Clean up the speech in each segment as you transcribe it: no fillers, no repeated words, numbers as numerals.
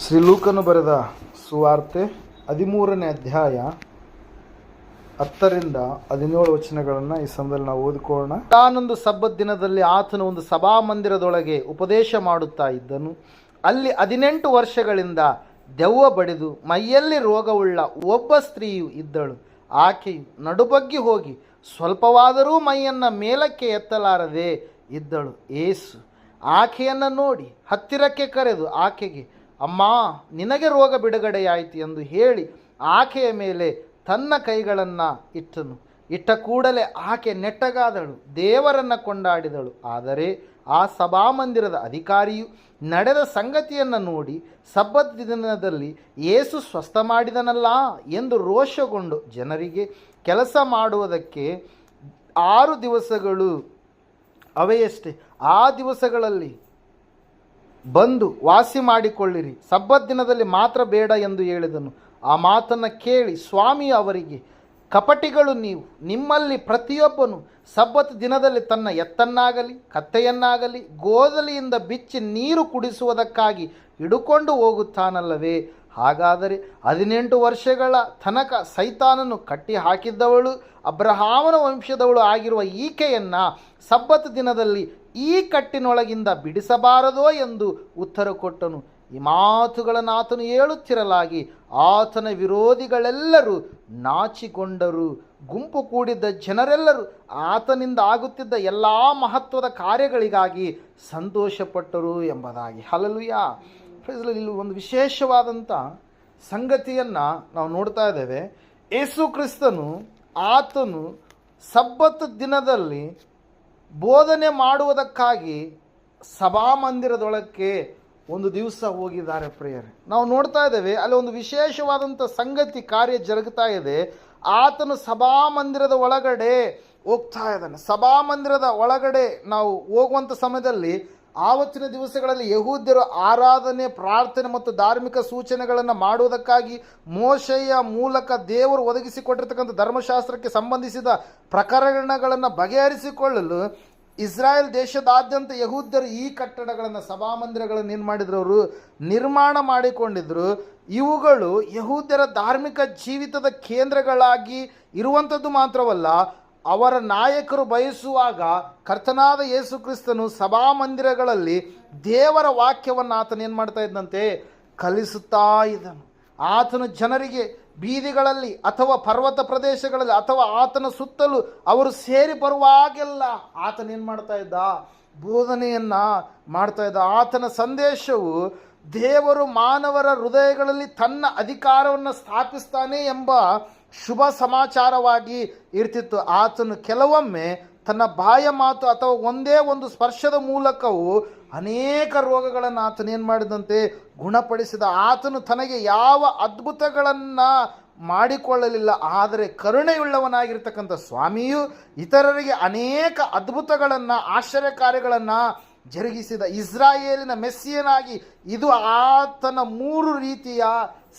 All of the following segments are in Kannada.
ಶ್ರೀ ಲೂಕನು ಬರೆದ ಸುವಾರ್ತೆ 13ನೇ ಅಧ್ಯಾಯ 10ರಿಂದ 17 ವಚನಗಳನ್ನು ಈ ಸಮಯದಲ್ಲಿ ನಾವು ಓದಿಕೊಳ್ಳೋಣ. ತಾನೊಂದು ಸಬ್ಬತ್ ದಿನದಲ್ಲಿ ಆತನು ಒಂದು ಸಭಾಮಂದಿರದೊಳಗೆ ಉಪದೇಶ ಮಾಡುತ್ತಾ ಇದ್ದನು. ಅಲ್ಲಿ 18 ವರ್ಷಗಳಿಂದ ದೆವ್ವ ಬಡಿದು ಮೈಯಲ್ಲಿ ರೋಗವುಳ್ಳ ಒಬ್ಬ ಸ್ತ್ರೀಯು ಇದ್ದಳು. ಆಕೆಯು ನಡುಬಗ್ಗಿ ಹೋಗಿ ಸ್ವಲ್ಪವಾದರೂ ಮೈಯನ್ನು ಮೇಲಕ್ಕೆ ಎತ್ತಲಾರದೆ ಇದ್ದಳು. ಏಸು ಆಕೆಯನ್ನು ನೋಡಿ ಹತ್ತಿರಕ್ಕೆ ಕರೆದು ಆಕೆಗೆ, ಅಮ್ಮ, ನಿನಗೆ ರೋಗ ಬಿಡುಗಡೆಯಾಯಿತು ಎಂದು ಹೇಳಿ ಆಕೆಯ ಮೇಲೆ ತನ್ನ ಕೈಗಳನ್ನು ಇಟ್ಟನು. ಇಟ್ಟ ಕೂಡಲೇ ಆಕೆ ನೆಟ್ಟಗಾದಳು, ದೇವರನ್ನು ಕೊಂಡಾಡಿದಳು. ಆದರೆ ಆ ಸಭಾಮಂದಿರದ ಅಧಿಕಾರಿಯು ನಡೆದ ಸಂಗತಿಯನ್ನು ನೋಡಿ ಸಬ್ಬತ್ ದಿನದಲ್ಲಿ ಯೇಸು ಸ್ವಸ್ಥ ಮಾಡಿದನಲ್ಲ ಎಂದು ರೋಷಗೊಂಡು ಜನರಿಗೆ, ಕೆಲಸ ಮಾಡುವುದಕ್ಕೆ 6 ದಿವಸಗಳು ಅವೆಯಷ್ಟೇ, ಆ ದಿವಸಗಳಲ್ಲಿ ಬಂದು ವಾಸಿ ಮಾಡಿಕೊಳ್ಳಿರಿ, ಸಬ್ಬತ್ ದಿನದಲ್ಲಿ ಮಾತ್ರ ಬೇಡ ಎಂದು ಹೇಳಿದನು. ಆ ಮಾತನ್ನು ಕೇಳಿ ಸ್ವಾಮಿಯು ಅವರಿಗೆ, ಕಪಟಿಗಳು ನೀವು, ನಿಮ್ಮಲ್ಲಿ ಪ್ರತಿಯೊಬ್ಬನು ಸಬ್ಬತ್ ದಿನದಲ್ಲಿ ತನ್ನ ಎತ್ತನ್ನಾಗಲಿ ಕತ್ತೆಯನ್ನಾಗಲಿ ಗೋದಲಿಯಿಂದ ಬಿಚ್ಚಿ ನೀರು ಕುಡಿಸುವುದಕ್ಕಾಗಿ ಹಿಡುಕೊಂಡು ಹೋಗುತ್ತಾನಲ್ಲವೇ? ಹಾಗಾದರೆ 18 ವರ್ಷಗಳ ತನಕ ಸೈತಾನನು ಕಟ್ಟಿ ಹಾಕಿದ್ದವಳು, ಅಬ್ರಹಾಮನ ವಂಶದವಳು ಆಗಿರುವ ಈಕೆಯನ್ನು ಸಬ್ಬತ್ ದಿನದಲ್ಲಿ ಈ ಕಟ್ಟಿನೊಳಗಿಂದ ಬಿಡಿಸಬಾರದೋ ಎಂದು ಉತ್ತರ ಕೊಟ್ಟನು. ಈ ಮಾತುಗಳನ್ನು ಆತನು ಹೇಳುತ್ತಿರಲಾಗಿ ಆತನ ವಿರೋಧಿಗಳೆಲ್ಲರೂ ನಾಚಿಕೊಂಡರು. ಗುಂಪು ಕೂಡಿದ್ದ ಜನರೆಲ್ಲರೂ ಆತನಿಂದ ಆಗುತ್ತಿದ್ದ ಎಲ್ಲ ಮಹತ್ವದ ಕಾರ್ಯಗಳಿಗಾಗಿ ಸಂತೋಷಪಟ್ಟರು ಎಂಬುದಾಗಿ. ಹಲ್ಲೆಲೂಯಾ. ಇಲ್ಲಿ ಒಂದು ವಿಶೇಷವಾದಂಥ ಸಂಗತಿಯನ್ನು ನಾವು ನೋಡ್ತಾ ಇದ್ದೇವೆ. ಯೇಸು ಕ್ರಿಸ್ತನು ಆತನು ಸಬ್ಬತ್ ದಿನದಲ್ಲಿ ಬೋಧನೆ ಮಾಡುವುದಕ್ಕಾಗಿ ಸಭಾಮಂದಿರದೊಳಕ್ಕೆ ಒಂದು ದಿವಸ ಹೋಗಿದ್ದಾರೆ ಪ್ರಿಯರೇ. ನಾವು ನೋಡ್ತಾ ಇದ್ದೇವೆ ಅಲ್ಲಿ ಒಂದು ವಿಶೇಷವಾದಂಥ ಸಂಗತಿ ಕಾರ್ಯ ಜರುಗ್ತಾ ಇದೆ. ಆತನು ಸಭಾಮಂದಿರದ ಒಳಗಡೆ ಹೋಗ್ತಾ ಇದ್ದಾನೆ. ಸಭಾಮಂದಿರದ ಒಳಗಡೆ ನಾವು ಹೋಗುವಂಥ ಸಮಯದಲ್ಲಿ ಆವತ್ತಿನ ದಿವಸಗಳಲ್ಲಿ ಯಹೂದ್ಯರು ಆರಾಧನೆ, ಪ್ರಾರ್ಥನೆ ಮತ್ತು ಧಾರ್ಮಿಕ ಸೂಚನೆಗಳನ್ನು ಮಾಡುವುದಕ್ಕಾಗಿ ಮೋಶೆಯ ಮೂಲಕ ದೇವರು ಒದಗಿಸಿಕೊಟ್ಟಿರ್ತಕ್ಕಂಥ ಧರ್ಮಶಾಸ್ತ್ರಕ್ಕೆ ಸಂಬಂಧಿಸಿದ ಪ್ರಕರಣಗಳನ್ನು ಬಗೆಹರಿಸಿಕೊಳ್ಳಲು ಇಸ್ರಾಯೇಲ್ ದೇಶದಾದ್ಯಂತ ಯಹೂದ್ಯರು ಈ ಕಟ್ಟಡಗಳನ್ನು, ಸಭಾಮಂದಿರಗಳನ್ನು ಏನು ಮಾಡಿದ್ರು? ಅವರು ನಿರ್ಮಾಣ ಮಾಡಿಕೊಂಡಿದ್ರು. ಇವುಗಳು ಯಹೂದ್ಯರ ಧಾರ್ಮಿಕ ಜೀವಿತದ ಕೇಂದ್ರಗಳಾಗಿ ಇರುವಂಥದ್ದು ಮಾತ್ರವಲ್ಲ, ಅವರ ನಾಯಕರು ಬಯಸುವಾಗ ಕರ್ತನಾದ ಯೇಸು ಕ್ರಿಸ್ತನು ಸಭಾಮಂದಿರಗಳಲ್ಲಿ ದೇವರ ವಾಕ್ಯವನ್ನು ಆತನು ಏನು ಮಾಡ್ತಾ ಇದ್ದಂತೆ? ಕಲಿಸುತ್ತಾ ಇದ್ದನು. ಆತನು ಜನರಿಗೆ ಬೀದಿಗಳಲ್ಲಿ ಅಥವಾ ಪರ್ವತ ಪ್ರದೇಶಗಳಲ್ಲಿ ಅಥವಾ ಆತನ ಸುತ್ತಲೂ ಅವರು ಸೇರಿ ಬರುವಾಗೆಲ್ಲ ಆತನೇನು ಮಾಡ್ತಾ ಇದ್ದ? ಬೋಧನೆಯನ್ನು ಮಾಡ್ತಾ ಇದ್ದ. ಆತನ ಸಂದೇಶವು ದೇವರು ಮಾನವರ ಹೃದಯಗಳಲ್ಲಿ ತನ್ನ ಅಧಿಕಾರವನ್ನು ಸ್ಥಾಪಿಸ್ತಾನೆ ಎಂಬ ಶುಭ ಸಮಾಚಾರವಾಗಿ ಇರ್ತಿತ್ತು. ಆತನು ಕೆಲವೊಮ್ಮೆ ತನ್ನ ಬಾಯ ಮಾತು ಅಥವಾ ಒಂದೇ ಒಂದು ಸ್ಪರ್ಶದ ಮೂಲಕವೂ ಅನೇಕ ರೋಗಗಳನ್ನು ಆತನೇನು ಮಾಡಿದಂತೆ? ಗುಣಪಡಿಸಿದ. ಆತನು ತನಗೆ ಯಾವ ಅದ್ಭುತಗಳನ್ನು ಮಾಡಿಕೊಳ್ಳಲಿಲ್ಲ. ಆದರೆ ಕರುಣೆಯುಳ್ಳವನಾಗಿರ್ತಕ್ಕಂಥ ಸ್ವಾಮಿಯು ಇತರರಿಗೆ ಅನೇಕ ಅದ್ಭುತಗಳನ್ನು, ಆಶ್ಚರ್ಯ ಕಾರ್ಯಗಳನ್ನು ಜರುಗಿಸಿದ ಇಸ್ರಾಯೇಲಿನ ಮೆಸ್ಸಿಯನಾಗಿ ಇದು ಆತನ 3 ರೀತಿಯ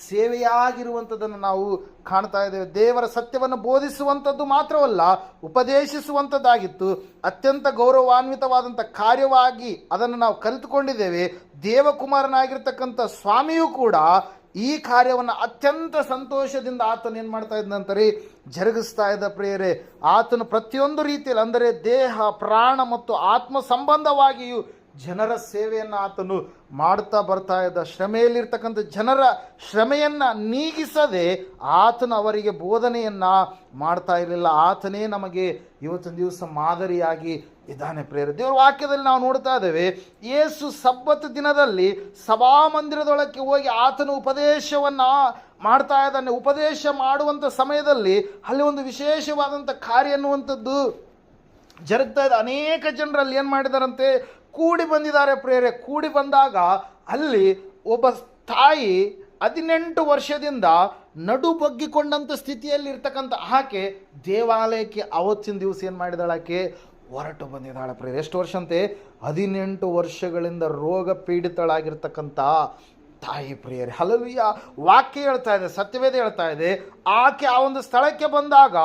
ಸೇವೆಯಾಗಿರುವಂಥದ್ದನ್ನು ನಾವು ಕಾಣ್ತಾ ಇದ್ದೇವೆ. ದೇವರ ಸತ್ಯವನ್ನು ಬೋಧಿಸುವಂಥದ್ದು ಮಾತ್ರವಲ್ಲ, ಉಪದೇಶಿಸುವಂಥದ್ದಾಗಿತ್ತು. ಅತ್ಯಂತ ಗೌರವಾನ್ವಿತವಾದಂಥ ಕಾರ್ಯವಾಗಿ ಅದನ್ನು ನಾವು ಕಲಿತುಕೊಂಡಿದ್ದೇವೆ. ದೇವಕುಮಾರನಾಗಿರ್ತಕ್ಕಂಥ ಸ್ವಾಮಿಯೂ ಕೂಡ ಈ ಕಾರ್ಯವನ್ನು ಅತ್ಯಂತ ಸಂತೋಷದಿಂದ ಆತನು ಏನು ಮಾಡ್ತಾ ಇದ್ದಂತಾರೆ? ಜರುಗಿಸ್ತಾ ಇದ್ದ ಪ್ರಿಯರೇ. ಆತನು ಪ್ರತಿಯೊಂದು ರೀತಿಯಲ್ಲಿ, ಅಂದರೆ ದೇಹ, ಪ್ರಾಣ ಮತ್ತು ಆತ್ಮ ಸಂಬಂಧವಾಗಿಯೂ ಜನರ ಸೇವೆಯನ್ನು ಆತನು ಮಾಡ್ತಾ ಬರ್ತಾ ಇದ್ದ. ಶ್ರಮೆಯಲ್ಲಿರ್ತಕ್ಕಂಥ ಜನರ ಶ್ರಮೆಯನ್ನು ನೀಗಿಸದೆ ಆತನು ಅವರಿಗೆ ಬೋಧನೆಯನ್ನು ಮಾಡ್ತಾ ಇರಲಿಲ್ಲ. ಆತನೇ ನಮಗೆ ಇವತ್ತಿನ ದಿವಸ ಮಾದರಿಯಾಗಿ ಇದ್ದಾನೆ ಪ್ರಿಯರೇ. ದೇವರ ವಾಕ್ಯದಲ್ಲಿ ನಾವು ನೋಡ್ತಾ ಇದ್ದೇವೆ, ಯೇಸು ಸಬ್ಬತ್ ದಿನದಲ್ಲಿ ಸಭಾಮಂದಿರದೊಳಕ್ಕೆ ಹೋಗಿ ಆತನು ಉಪದೇಶವನ್ನು ಮಾಡ್ತಾ ಇದ್ದಾನೆ. ಉಪದೇಶ ಮಾಡುವಂಥ ಸಮಯದಲ್ಲಿ ಅಲ್ಲಿ ಒಂದು ವಿಶೇಷವಾದಂಥ ಕಾರ್ಯ ಅನ್ನುವಂಥದ್ದು ಜರುಗ್ತಾ ಇದೆ. ಅನೇಕ ಜನರಲ್ಲಿ ಏನು ಮಾಡಿದಾರಂತೆ? ಕೂಡಿ ಬಂದಿದ್ದಾರೆ ಪ್ರಿಯರೇ. ಕೂಡಿ ಬಂದಾಗ ಅಲ್ಲಿ ಒಬ್ಬ ತಾಯಿ 18 ವರ್ಷದಿಂದ ನಡು ಬಗ್ಗಿಕೊಂಡಂಥ ಸ್ಥಿತಿಯಲ್ಲಿ ಇರ್ತಕ್ಕಂಥ ಆಕೆ ದೇವಾಲಯಕ್ಕೆ ಅವತ್ತಿನ ದಿವಸ ಏನು ಮಾಡಿದಾಳೆ? ಆಕೆ ಹೊರಟು ಬಂದಿದ್ದಾಳೆ ಪ್ರಿಯರೇ. ಎಷ್ಟು ವರ್ಷ ಅಂತೆ? 18 ವರ್ಷಗಳಿಂದ ರೋಗ ಪೀಡಿತಳಾಗಿರ್ತಕ್ಕಂಥ ತಾಯಿ ಪ್ರಿಯರೇ, ಹಲ್ಲೆಲೂಯಾ. ವಾಕ್ಯ ಹೇಳ್ತಾ ಇದೆ, ಸತ್ಯವೇದ ಹೇಳ್ತಾ ಇದೆ, ಆಕೆ ಆ ಒಂದು ಸ್ಥಳಕ್ಕೆ ಬಂದಾಗ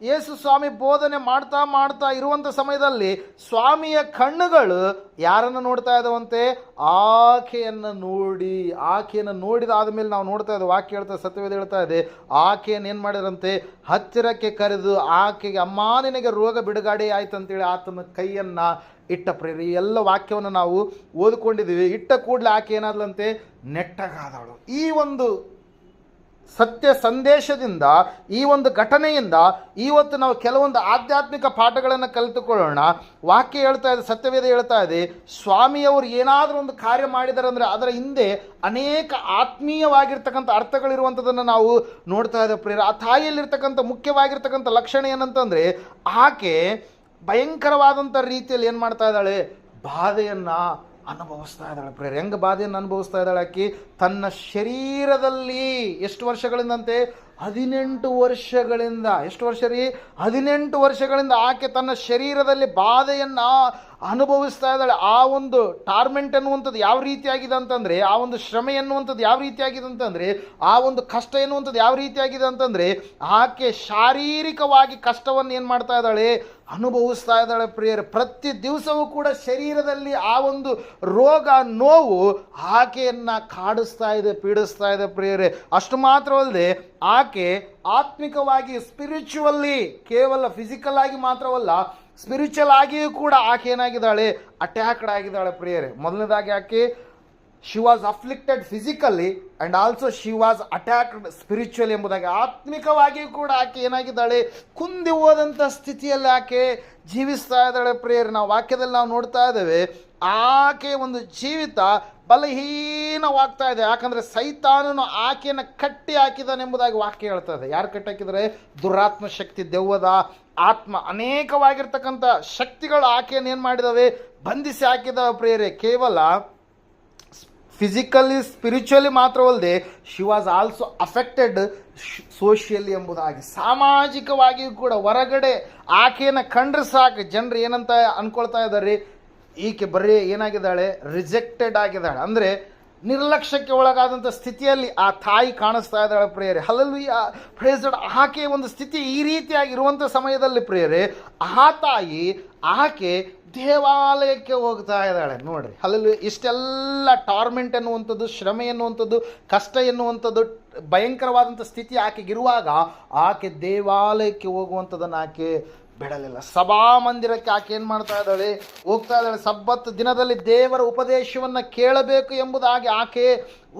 ಯೇಸು ಸ್ವಾಮಿ ಬೋಧನೆ ಮಾಡ್ತಾ ಮಾಡ್ತಾ ಇರುವಂಥ ಸಮಯದಲ್ಲಿ ಸ್ವಾಮಿಯ ಕಣ್ಣುಗಳು ಯಾರನ್ನು ನೋಡ್ತಾ ಇದ್ದಾವಂತೆ? ಆಕೆಯನ್ನು ನೋಡಿ. ಆಕೆಯನ್ನು ನೋಡಿದ ಆದಮೇಲೆ ನಾವು ನೋಡ್ತಾ ಇದ್ದೇವೆ, ವಾಕ್ಯ ಹೇಳ್ತಾ ಸತ್ಯವೇದ ಹೇಳ್ತಾ ಇದೆ, ಆಕೆಯನ್ನು ಏನು ಮಾಡಿದ್ರಂತೆ? ಹತ್ತಿರಕ್ಕೆ ಕರೆದು ಆಕೆಗೆ, ಅಮ್ಮ ನಿನಗೆ ರೋಗ ಬಿಡುಗಡೆ ಆಯ್ತು ಅಂತೇಳಿ ಆತನ ಕೈಯನ್ನು ಇಟ್ಟ ಪ್ರೇರಿ. ಎಲ್ಲ ವಾಕ್ಯವನ್ನು ನಾವು ಓದಿಕೊಂಡಿದ್ದೀವಿ. ಇಟ್ಟ ಕೂಡಲೇ ಆಕೆ ಏನಾದ್ಲಂತೆ? ನೆಟ್ಟಗಾದವಳು. ಈ ಒಂದು ಸತ್ಯ ಸಂದೇಶದಿಂದ, ಈ ಒಂದು ಘಟನೆಯಿಂದ ಇವತ್ತು ನಾವು ಕೆಲವೊಂದು ಆಧ್ಯಾತ್ಮಿಕ ಪಾಠಗಳನ್ನು ಕಲಿತುಕೊಳ್ಳೋಣ. ವಾಕ್ಯ ಹೇಳ್ತಾ ಇದೆ, ಸತ್ಯವೇದ ಹೇಳ್ತಾ ಇದೆ, ಸ್ವಾಮಿಯವರು ಏನಾದರೂ ಒಂದು ಕಾರ್ಯ ಮಾಡಿದ್ದಾರೆ ಅಂದರೆ ಅದರ ಹಿಂದೆ ಅನೇಕ ಆತ್ಮೀಯವಾಗಿರ್ತಕ್ಕಂಥ ಅರ್ಥಗಳಿರುವಂಥದ್ದನ್ನು ನಾವು ನೋಡ್ತಾ ಇದ್ದೇವೆ ಪ್ರೇರ. ಆ ತಾಯಿಯಲ್ಲಿರ್ತಕ್ಕಂಥ ಮುಖ್ಯವಾಗಿರ್ತಕ್ಕಂಥ ಲಕ್ಷಣ ಏನಂತಂದರೆ, ಆಕೆ ಭಯಂಕರವಾದಂಥ ರೀತಿಯಲ್ಲಿ ಏನು ಮಾಡ್ತಾ ಇದ್ದಾಳೆ? ಬಾಧೆಯನ್ನು ಅನುಭವಿಸ್ತಾ ಇದ್ದಾಳೆ ಪ್ರೇರ. ಹೆಂಗೆ ಬಾಧೆಯನ್ನು ಅನುಭವಿಸ್ತಾ ಇದ್ದಾಳೆ? ಆಕೆ ತನ್ನ ಶರೀರದಲ್ಲಿ ಎಷ್ಟು ವರ್ಷಗಳಿಂದಂತೆ? 18 ವರ್ಷಗಳಿಂದ. ಎಷ್ಟು ವರ್ಷ ರೀ? 18 ವರ್ಷಗಳಿಂದ ಆಕೆ ತನ್ನ ಶರೀರದಲ್ಲಿ ಬಾಧೆಯನ್ನು ಅನುಭವಿಸ್ತಾ ಇದ್ದಾಳೆ. ಆ ಒಂದು ಟಾರ್ಮೆಂಟ್ ಎನ್ನುವಂಥದ್ದು ಯಾವ ರೀತಿಯಾಗಿದೆ ಅಂತಂದರೆ, ಆ ಒಂದು ಶ್ರಮೆ ಎನ್ನುವಂಥದ್ದು ಯಾವ ರೀತಿಯಾಗಿದೆ ಅಂತಂದರೆ, ಆ ಒಂದು ಕಷ್ಟ ಎನ್ನುವಂಥದ್ದು ಯಾವ ರೀತಿಯಾಗಿದೆ ಅಂತಂದರೆ, ಆಕೆ ಶಾರೀರಿಕವಾಗಿ ಕಷ್ಟವನ್ನು ಏನು ಮಾಡ್ತಾ ಇದ್ದಾಳೆ? ಅನುಭವಿಸ್ತಾ ಇದ್ದಾಳೆ ಪ್ರಿಯರೇ. ಪ್ರತಿ ದಿವಸವೂ ಕೂಡ ಶರೀರದಲ್ಲಿ ಆ ಒಂದು ರೋಗ, ನೋವು ಆಕೆಯನ್ನು ಕಾಡಿಸ್ತಾ ಇದೆ, ಪೀಡಿಸ್ತಾ ಇದೆ ಪ್ರಿಯರೇ. ಅಷ್ಟು ಮಾತ್ರವಲ್ಲದೆ ಆಕೆ ಆತ್ಮಿಕವಾಗಿ, ಸ್ಪಿರಿಚುವಲ್ಲಿ, ಕೇವಲ ಫಿಸಿಕಲ್ ಆಗಿ ಮಾತ್ರವಲ್ಲ, ಸ್ಪಿರಿಚುವಲ್ ಆಗಿಯೂ ಕೂಡ ಆಕೆ ಏನಾಗಿದ್ದಾಳೆ? ಅಟ್ಯಾಕ್ಡ್ ಆಗಿದ್ದಾಳೆ ಪ್ರಿಯರೇ. ಮೊದಲನೇದಾಗಿ ಆಕೆ she was afflicted physically and also she was attacked spiritually ಎಂಬುದಾಗಿ, ಆತ್ಮಿಕವಾಗಿಯೂ ಕೂಡ ಆಕೆ ಏನಾಗಿದ್ದಾಳೆ? ಕುಂದಿ ಹೋದಂಥ ಸ್ಥಿತಿಯಲ್ಲಿ ಆಕೆ ಜೀವಿಸ್ತಾ ಇದ್ದಾಳೆ ಪ್ರಿಯರೇ. ನಾವು ವಾಕ್ಯದಲ್ಲಿ ನಾವು ನೋಡ್ತಾ ಇದ್ದೇವೆ, ಆಕೆ ಒಂದು ಜೀವಿತ ಬಲಹೀನವಾಗ್ತಾ ಇದೆ. ಯಾಕಂದರೆ ಸೈತಾನನು ಆಕೆಯನ್ನು ಕಟ್ಟಿ ಹಾಕಿದಾನೆಂಬುದಾಗಿ ವಾಕ್ಯ ಹೇಳ್ತಾ ಇದೆ. ಯಾರು ಕಟ್ಟಿ ಹಾಕಿದರೆ? ದುರಾತ್ಮ ಶಕ್ತಿ, ದೆವ್ವದ ಆತ್ಮ, ಅನೇಕವಾಗಿರ್ತಕ್ಕಂಥ ಶಕ್ತಿಗಳು ಆಕೆಯನ್ನು ಏನು ಮಾಡಿದಾವೆ? ಬಂಧಿಸಿ ಹಾಕಿದಾವೆ ಪ್ರಿಯರೇ. ಕೇವಲ ಫಿಸಿಕಲಿ, ಸ್ಪಿರಿಚುವಲಿ ಮಾತ್ರವಲ್ಲದೆ she was also affected socially ಎಂಬುದಾಗಿ, ಸಾಮಾಜಿಕವಾಗಿಯೂ ಕೂಡ ಹೊರಗಡೆ ಆಕೆಯನ್ನು ಕಂಡ್ರೆ ಸಾಕು ಜನರು ಏನಂತ ಅಂದ್ಕೊಳ್ತಾ ಇದ್ದಾರೆ? ಈಕೆ ಬರೀ ಏನಾಗಿದ್ದಾಳೆ? ರಿಜೆಕ್ಟೆಡ್ ಆಗಿದ್ದಾಳೆ. ಅಂದರೆ ನಿರ್ಲಕ್ಷ್ಯಕ್ಕೆ ಒಳಗಾದಂಥ ಸ್ಥಿತಿಯಲ್ಲಿ ಆ ತಾಯಿ ಕಾಣಿಸ್ತಾ ಇದ್ದಾಳೆ ಪ್ರಿಯರೇ. Hallelujah, praise Lord. ಆಕೆ ಒಂದು ಸ್ಥಿತಿ ಈ ರೀತಿಯಾಗಿರುವಂಥ ಸಮಯದಲ್ಲಿ ಪ್ರಿಯರೇ, ಆ ತಾಯಿ ಆಕೆ ದೇವಾಲಯಕ್ಕೆ ಹೋಗ್ತಾ ಇದ್ದಾಳೆ. ನೋಡ್ರಿ, ಹಲ್ಲೆಲೂಯಾ. ಇಷ್ಟೆಲ್ಲ ಟಾರ್ಮೆಂಟ್ ಎನ್ನುವಂಥದ್ದು, ಶ್ರಮೆ ಎನ್ನುವಂಥದ್ದು, ಕಷ್ಟ ಎನ್ನುವಂಥದ್ದು, ಭಯಂಕರವಾದಂಥ ಸ್ಥಿತಿ ಆಕೆಗಿರುವಾಗ ಆಕೆ ದೇವಾಲಯಕ್ಕೆ ಹೋಗುವಂಥದ್ದನ್ನು ಆಕೆ ಬಿಡಲಿಲ್ಲ. ಸಭಾ ಮಂದಿರಕ್ಕೆ ಆಕೆ ಏನು ಮಾಡ್ತಾ ಇದ್ದಾಳೆ? ಹೋಗ್ತಾ ಇದ್ದಾಳೆ. ಸಬ್ಬತ್ ದಿನದಲ್ಲಿ ದೇವರ ಉಪದೇಶವನ್ನು ಕೇಳಬೇಕು ಎಂಬುದಾಗಿ ಆಕೆ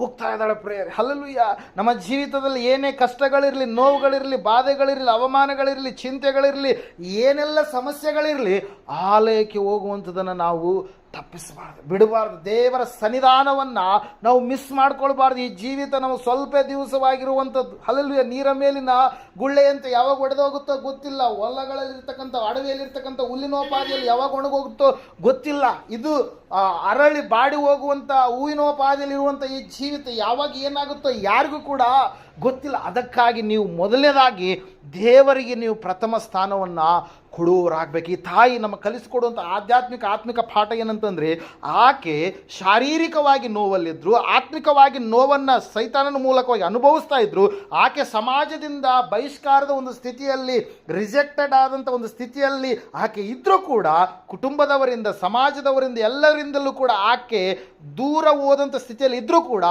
ಹೋಗ್ತಾ ಇದ್ದಾಳೆ ಪ್ರೇಯರ್. ಹಲ್ಲೆಲೂಯಾ. ನಮ್ಮ ಜೀವಿತದಲ್ಲಿ ಏನೇ ಕಷ್ಟಗಳಿರಲಿ, ನೋವುಗಳಿರಲಿ, ಬಾಧೆಗಳಿರಲಿ, ಅವಮಾನಗಳಿರಲಿ, ಚಿಂತೆಗಳಿರಲಿ, ಏನೆಲ್ಲ ಸಮಸ್ಯೆಗಳಿರಲಿ, ಆಲಯಕ್ಕೆ ಹೋಗುವಂಥದ್ದನ್ನು ನಾವು ತಪ್ಪಿಸಬಾರ್ದು, ಬಿಡಬಾರ್ದು. ದೇವರ ಸನ್ನಿಧಾನವನ್ನು ನಾವು ಮಿಸ್ ಮಾಡ್ಕೊಳ್ಬಾರ್ದು. ಈ ಜೀವಿತ ನಾವು ಸ್ವಲ್ಪ ದಿವಸವಾಗಿರುವಂಥದ್ದು. ಹಲ್ಲೆಲೂಯಾ. ನೀರ ಮೇಲಿನ ಗುಳ್ಳೆಯಂತೆ ಯಾವಾಗ ಒಡೆದೋಗುತ್ತೋ ಗೊತ್ತಿಲ್ಲ. ಹೊಲಗಳಲ್ಲಿರ್ತಕ್ಕಂಥ, ಅಡವಿಯಲ್ಲಿರ್ತಕ್ಕಂಥ ಹುಲ್ಲಿನೋಪಾದಿಯಲ್ಲಿ ಯಾವಾಗ ಒಣಗೋಗುತ್ತೋ ಗೊತ್ತಿಲ್ಲ. ಇದು ಅರಳಿ ಬಾಡಿ ಹೋಗುವಂಥ ಹೂವಿನೋಪಾದಿಯಲ್ಲಿರುವಂಥ ಈ ಜೀವಿತ ಯಾವಾಗ ಏನಾಗುತ್ತೋ ಯಾರಿಗೂ ಕೂಡ ಗೊತ್ತಿಲ್ಲ. ಅದಕ್ಕಾಗಿ ನೀವು ಮೊದಲನೇದಾಗಿ ದೇವರಿಗೆ ನೀವು ಪ್ರಥಮ ಸ್ಥಾನವನ್ನು ಕೊಡುವವರಾಗಬೇಕು. ಈ ತಾಯಿ ನಮ್ಮ ಕಲಿಸಿಕೊಡುವಂಥ ಆಧ್ಯಾತ್ಮಿಕ ಆತ್ಮಿಕ ಪಾಠ ಏನಂತಂದರೆ, ಆಕೆ ಶಾರೀರಿಕವಾಗಿ ನೋವಲ್ಲಿದ್ದರು, ಆತ್ಮಿಕವಾಗಿ ನೋವನ್ನು ಸೈತಾನನ ಮೂಲಕವಾಗಿ ಅನುಭವಿಸ್ತಾ ಇದ್ರು. ಆಕೆ ಸಮಾಜದಿಂದ ಬಹಿಷ್ಕಾರದ ಒಂದು ಸ್ಥಿತಿಯಲ್ಲಿ, ರಿಜೆಕ್ಟೆಡ್ ಆದಂಥ ಒಂದು ಸ್ಥಿತಿಯಲ್ಲಿ ಆಕೆ ಇದ್ದರೂ ಕೂಡ, ಕುಟುಂಬದವರಿಂದ, ಸಮಾಜದವರಿಂದ, ಎಲ್ಲರಿಂದಲೂ ಕೂಡ ಆಕೆ ದೂರ ಹೋದಂಥ ಸ್ಥಿತಿಯಲ್ಲಿ ಇದ್ದರೂ ಕೂಡ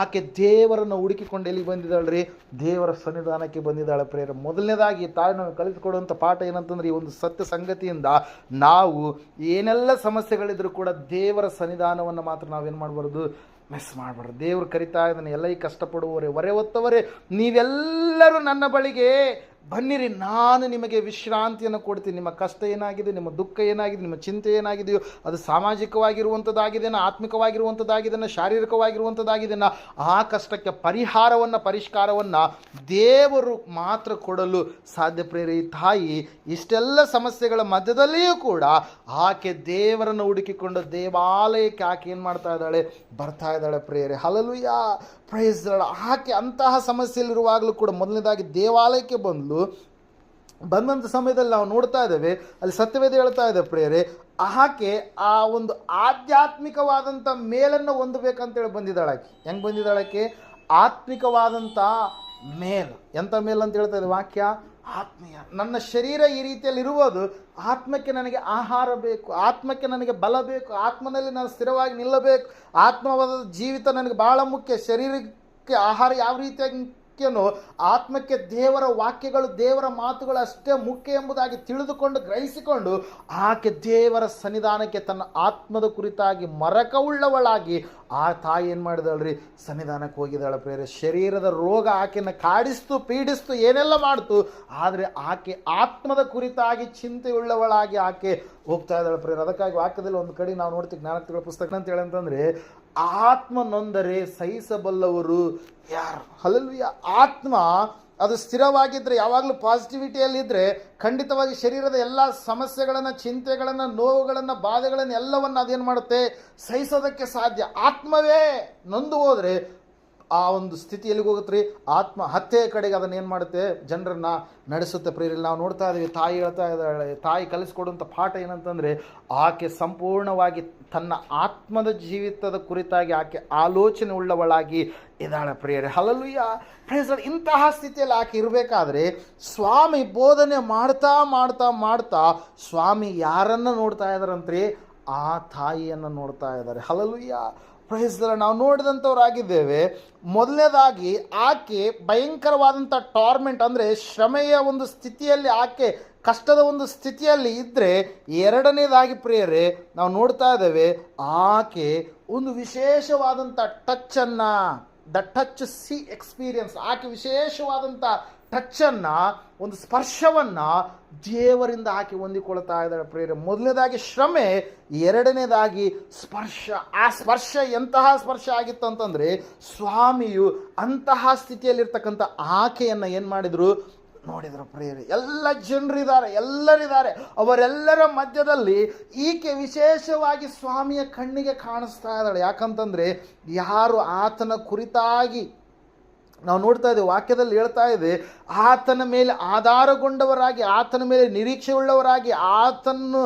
ಆಕೆ ದೇವರನ್ನು ಹುಡುಕಿಕೊಂಡು ಎಲ್ಲಿ ಬಂದಿದ್ದಾಳ್ರಿ? ದೇವರ ಸನ್ನಿಧಾನಕ್ಕೆ ಬಂದಿದ್ದಾಳೆ ಪ್ರೇರ. ಮೊದಲನೇದಾಗಿ ತಾಯಿ ನಾವು ಕಲಿಸಿಕೊಡುವಂಥ ಪಾಠ ಏನಂತಂದ್ರೆ, ಈ ಒಂದು ಸತ್ಯ ಸಂಗತಿಯಿಂದ ನಾವು ಏನೆಲ್ಲ ಸಮಸ್ಯೆಗಳಿದ್ರೂ ಕೂಡ ದೇವರ ಸನ್ನಿಧಾನವನ್ನು ಮಾತ್ರ ನಾವೇನು ಮಾಡಬಾರ್ದು? ಮಿಸ್ ಮಾಡಬಾರ್ದು. ದೇವರು ಕರಿತಾ ಇದ್ದಾನೆ, ಎಲ್ಲ ಈ ಕಷ್ಟಪಡುವವರೇ, ಹೊರೆ ಹೊತ್ತವರೇ, ನೀವೆಲ್ಲರೂ ನನ್ನ ಬಳಿಗೆ ಬನ್ನಿರಿ, ನಾನು ನಿಮಗೆ ವಿಶ್ರಾಂತಿಯನ್ನು ಕೊಡ್ತೀನಿ. ನಿಮ್ಮ ಕಷ್ಟ ಏನಾಗಿದೆ, ನಿಮ್ಮ ದುಃಖ ಏನಾಗಿದೆ, ನಿಮ್ಮ ಚಿಂತೆ ಏನಾಗಿದೆಯೋ, ಅದು ಸಾಮಾಜಿಕವಾಗಿರುವಂಥದ್ದಾಗಿದೆನಾ, ಆತ್ಮಿಕವಾಗಿರುವಂಥದ್ದಾಗಿದೆನಾ, ಶಾರೀರಿಕವಾಗಿರುವಂಥದ್ದಾಗಿದೆನಾ, ಆ ಕಷ್ಟಕ್ಕೆ ಪರಿಷ್ಕಾರವನ್ನು ದೇವರು ಮಾತ್ರ ಕೊಡಲು ಸಾಧ್ಯ ಪ್ರೇರಿ. ತಾಯಿ ಇಷ್ಟೆಲ್ಲ ಸಮಸ್ಯೆಗಳ ಮಧ್ಯದಲ್ಲಿಯೂ ಕೂಡ ಆಕೆ ದೇವರನ್ನು ಹುಡುಕಿಕೊಂಡು ದೇವಾಲಯಕ್ಕೆ ಆಕೆ ಏನು ಮಾಡ್ತಾ ಇದ್ದಾಳೆ? ಬರ್ತಾ ಇದ್ದಾಳೆ ಪ್ರೇರೆ. Hallelujah, praise the Lord. ಆಕೆ ಅಂತಹ ಸಮಸ್ಯೆಯಲ್ಲಿರುವಾಗಲೂ ಕೂಡ ಮೊದಲನೇದಾಗಿ ದೇವಾಲಯಕ್ಕೆ ಬಂದಂಥ ಸಮಯದಲ್ಲಿ ನಾವು ನೋಡ್ತಾ ಇದ್ದೇವೆ, ಅಲ್ಲಿ ಸತ್ಯವೇದ ಹೇಳ್ತಾ ಇದೆ ಪ್ರೇರೆ, ಆಕೆ ಆ ಒಂದು ಆಧ್ಯಾತ್ಮಿಕವಾದಂಥ ಮೇಲನ್ನು ಹೊಂದಬೇಕಂತೇಳಿ ಬಂದಿದ್ದಾಳಾಕೆ. ಹೆಂಗೆ ಬಂದಿದ್ದಾಳಾಕೆ? ಆತ್ಮಿಕವಾದಂಥ ಮೇಲ್. ಎಂಥ ಮೇಲ್ ಅಂತ ಹೇಳ್ತಾ ಇದೆ ವಾಕ್ಯ? ಆತ್ಮೀಯ. ನನ್ನ ಶರೀರ ಈ ರೀತಿಯಲ್ಲಿ ಇರುವುದು, ಆತ್ಮಕ್ಕೆ ನನಗೆ ಆಹಾರ ಬೇಕು, ಆತ್ಮಕ್ಕೆ ನನಗೆ ಬಲ ಬೇಕು, ಆತ್ಮನಲ್ಲಿ ನಾನು ಸ್ಥಿರವಾಗಿ ನಿಲ್ಲಬೇಕು, ಆತ್ಮವಾದ ಜೀವಿತ ನನಗೆ ಬಹಳ ಮುಖ್ಯ. ಶರೀರಕ್ಕೆ ಆಹಾರ ಯಾವ ರೀತಿಯಾಗಿ ಮುಖ್ಯನೋ, ಆತ್ಮಕ್ಕೆ ದೇವರ ವಾಕ್ಯಗಳು, ದೇವರ ಮಾತುಗಳು ಅಷ್ಟೇ ಮುಖ್ಯ ಎಂಬುದಾಗಿ ತಿಳಿದುಕೊಂಡು ಗ್ರಹಿಸಿಕೊಂಡು ಆಕೆ ದೇವರ ಸನ್ನಿಧಾನಕ್ಕೆ ತನ್ನ ಆತ್ಮದ ಕುರಿತಾಗಿ ಮರಕವುಳ್ಳವಳಾಗಿ ಆ ತಾಯಿ ಏನು ಮಾಡಿದಳ್ರಿ? ಸನ್ನಿಧಾನಕ್ಕೆ ಹೋಗಿದ್ದಾಳೆ ಪ್ರಿಯರೇ. ಶರೀರದ ರೋಗ ಆಕೆಯನ್ನು ಕಾಡಿಸ್ತು, ಪೀಡಿಸ್ತು, ಏನೆಲ್ಲ ಮಾಡ್ತು, ಆದರೆ ಆಕೆ ಆತ್ಮದ ಕುರಿತಾಗಿ ಚಿಂತೆಯುಳ್ಳವಳಾಗಿ ಆಕೆ ಹೋಗ್ತಾ ಇದ್ದಾಳೆ ಪ್ರಿಯರೇ. ಅದಕ್ಕಾಗಿ ವಾಕ್ಯದಲ್ಲಿ ಒಂದು ಕಡೆ ನಾವು ನೋಡ್ತೀವಿ, ಜ್ಞಾನೋಕ್ತಿಗಳ ಪುಸ್ತಕ ಅಂತ ಹೇಳಂತಂದ್ರೆ, ಆತ್ಮ ನೊಂದರೆ ಸಹಿಸಬಲ್ಲವರು ಯಾರು? ಹಲ್ಲೆಲೂಯಾ. ಆತ್ಮ ಅದು ಸ್ಥಿರವಾಗಿದ್ದರೆ, ಯಾವಾಗಲೂ ಪಾಸಿಟಿವಿಟಿಯಲ್ಲಿದ್ದರೆ, ಖಂಡಿತವಾಗಿ ಶರೀರದ ಎಲ್ಲ ಸಮಸ್ಯೆಗಳನ್ನು, ಚಿಂತೆಗಳನ್ನು, ನೋವುಗಳನ್ನು, ಬಾಧೆಗಳನ್ನು ಎಲ್ಲವನ್ನು ಅದೇನು ಮಾಡುತ್ತೆ? ಸಹಿಸೋದಕ್ಕೆ ಸಾಧ್ಯ. ಆತ್ಮವೇ ನೊಂದು ಹೋದರೆ ಆ ಒಂದು ಸ್ಥಿತಿ ಎಲ್ಲಿಗೆ ಹೋಗುತ್ತೆ ರೀ? ಆತ್ಮ ಹತ್ಯೆಯ ಕಡೆಗೆ ಅದನ್ನು ಏನು ಮಾಡುತ್ತೆ? ಜನರನ್ನು ನಡೆಸುತ್ತೆ ಪ್ರಿಯರಲ್ಲಿ. ನಾವು ನೋಡ್ತಾ ಇದ್ದೀವಿ, ತಾಯಿ ಹೇಳ್ತಾ ಇದ್ದಾಳೆ, ತಾಯಿ ಕಲಿಸ್ಕೊಡುವಂಥ ಪಾಠ ಏನಂತಂದರೆ, ಆಕೆ ಸಂಪೂರ್ಣವಾಗಿ ತನ್ನ ಆತ್ಮದ ಜೀವಿತದ ಕುರಿತಾಗಿ ಆಕೆ ಆಲೋಚನೆ ಉಳ್ಳವಳಾಗಿ ಇದ್ದಾಳೆ ಪ್ರಿಯರೇ. ಹಲ್ಲೆಲೂಯಾ. Praise Lord. ಇಂತಹ ಸ್ಥಿತಿಯಲ್ಲಿ ಆಕೆ ಇರಬೇಕಾದ್ರೆ ಸ್ವಾಮಿ ಬೋಧನೆ ಮಾಡ್ತಾ ಮಾಡ್ತಾ ಮಾಡ್ತಾ ಸ್ವಾಮಿ ಯಾರನ್ನು ನೋಡ್ತಾ ಇದ್ದಾರಂತ್ರಿ? ಆ ತಾಯಿಯನ್ನು ನೋಡ್ತಾ ಇದ್ದಾರೆ. ಹಲ್ಲೆಲೂಯಾ. Praise Lord. ನಾವು ನೋಡಿದಂಥವರಾಗಿದ್ದೇವೆ. ಮೊದಲನೇದಾಗಿ ಆಕೆ ಭಯಂಕರವಾದಂಥ ಟಾರ್ಮೆಂಟ್ ಅಂದರೆ ಶ್ರಮೆಯ ಒಂದು ಸ್ಥಿತಿಯಲ್ಲಿ, ಆಕೆ ಕಷ್ಟದ ಒಂದು ಸ್ಥಿತಿಯಲ್ಲಿ ಇದ್ದರೆ, ಎರಡನೇದಾಗಿ ಪ್ರಿಯರೇ ನಾವು ನೋಡ್ತಾ ಇದ್ದೇವೆ, ಆಕೆ ಒಂದು ವಿಶೇಷವಾದಂಥ ಟಚ್ಚನ್ನು, ದ ಟಚ್ ಸಿ ಎಕ್ಸ್ಪೀರಿಯನ್ಸ್, ಆಕೆ ವಿಶೇಷವಾದಂಥ ಟಚ್ಚನ್ನು, ಒಂದು ಸ್ಪರ್ಶವನ್ನು ದೇವರಿಂದ ಆಕೆ ಹೊಂದಿಕೊಳ್ತಾ ಇದ್ದಾಳೆ ಪ್ರಿಯರೇ. ಮೊದಲನೇದಾಗಿ ಶ್ರಮೆ, ಎರಡನೇದಾಗಿ ಸ್ಪರ್ಶ. ಆ ಸ್ಪರ್ಶ ಎಂತಹ ಸ್ಪರ್ಶ ಆಗಿತ್ತು ಅಂತಂದರೆ, ಸ್ವಾಮಿಯು ಅಂತಹ ಸ್ಥಿತಿಯಲ್ಲಿರ್ತಕ್ಕಂಥ ಆಕೆಯನ್ನು ಏನು ಮಾಡಿದರು? ನೋಡಿದರು ಪ್ರಿಯರೇ. ಎಲ್ಲ ಜನರಿದ್ದಾರೆ, ಎಲ್ಲರಿದ್ದಾರೆ, ಅವರೆಲ್ಲರ ಮಧ್ಯದಲ್ಲಿ ಈಕೆ ವಿಶೇಷವಾಗಿ ಸ್ವಾಮಿಯ ಕಣ್ಣಿಗೆ ಕಾಣಿಸ್ತಾ ಇದ್ದಾಳೆ. ಯಾಕಂತಂದರೆ ಯಾರು ಆತನ ಕುರಿತಾಗಿ ನಾವು ನೋಡ್ತಾ ಇದ್ದೇವೆ, ವಾಕ್ಯದಲ್ಲಿ ಹೇಳ್ತಾ ಇದೆ, ಆತನ ಮೇಲೆ ಆಧಾರಗೊಂಡವರಾಗಿ, ಆತನ ಮೇಲೆ ನಿರೀಕ್ಷೆ ಉಳ್ಳವರಾಗಿ, ಆತನ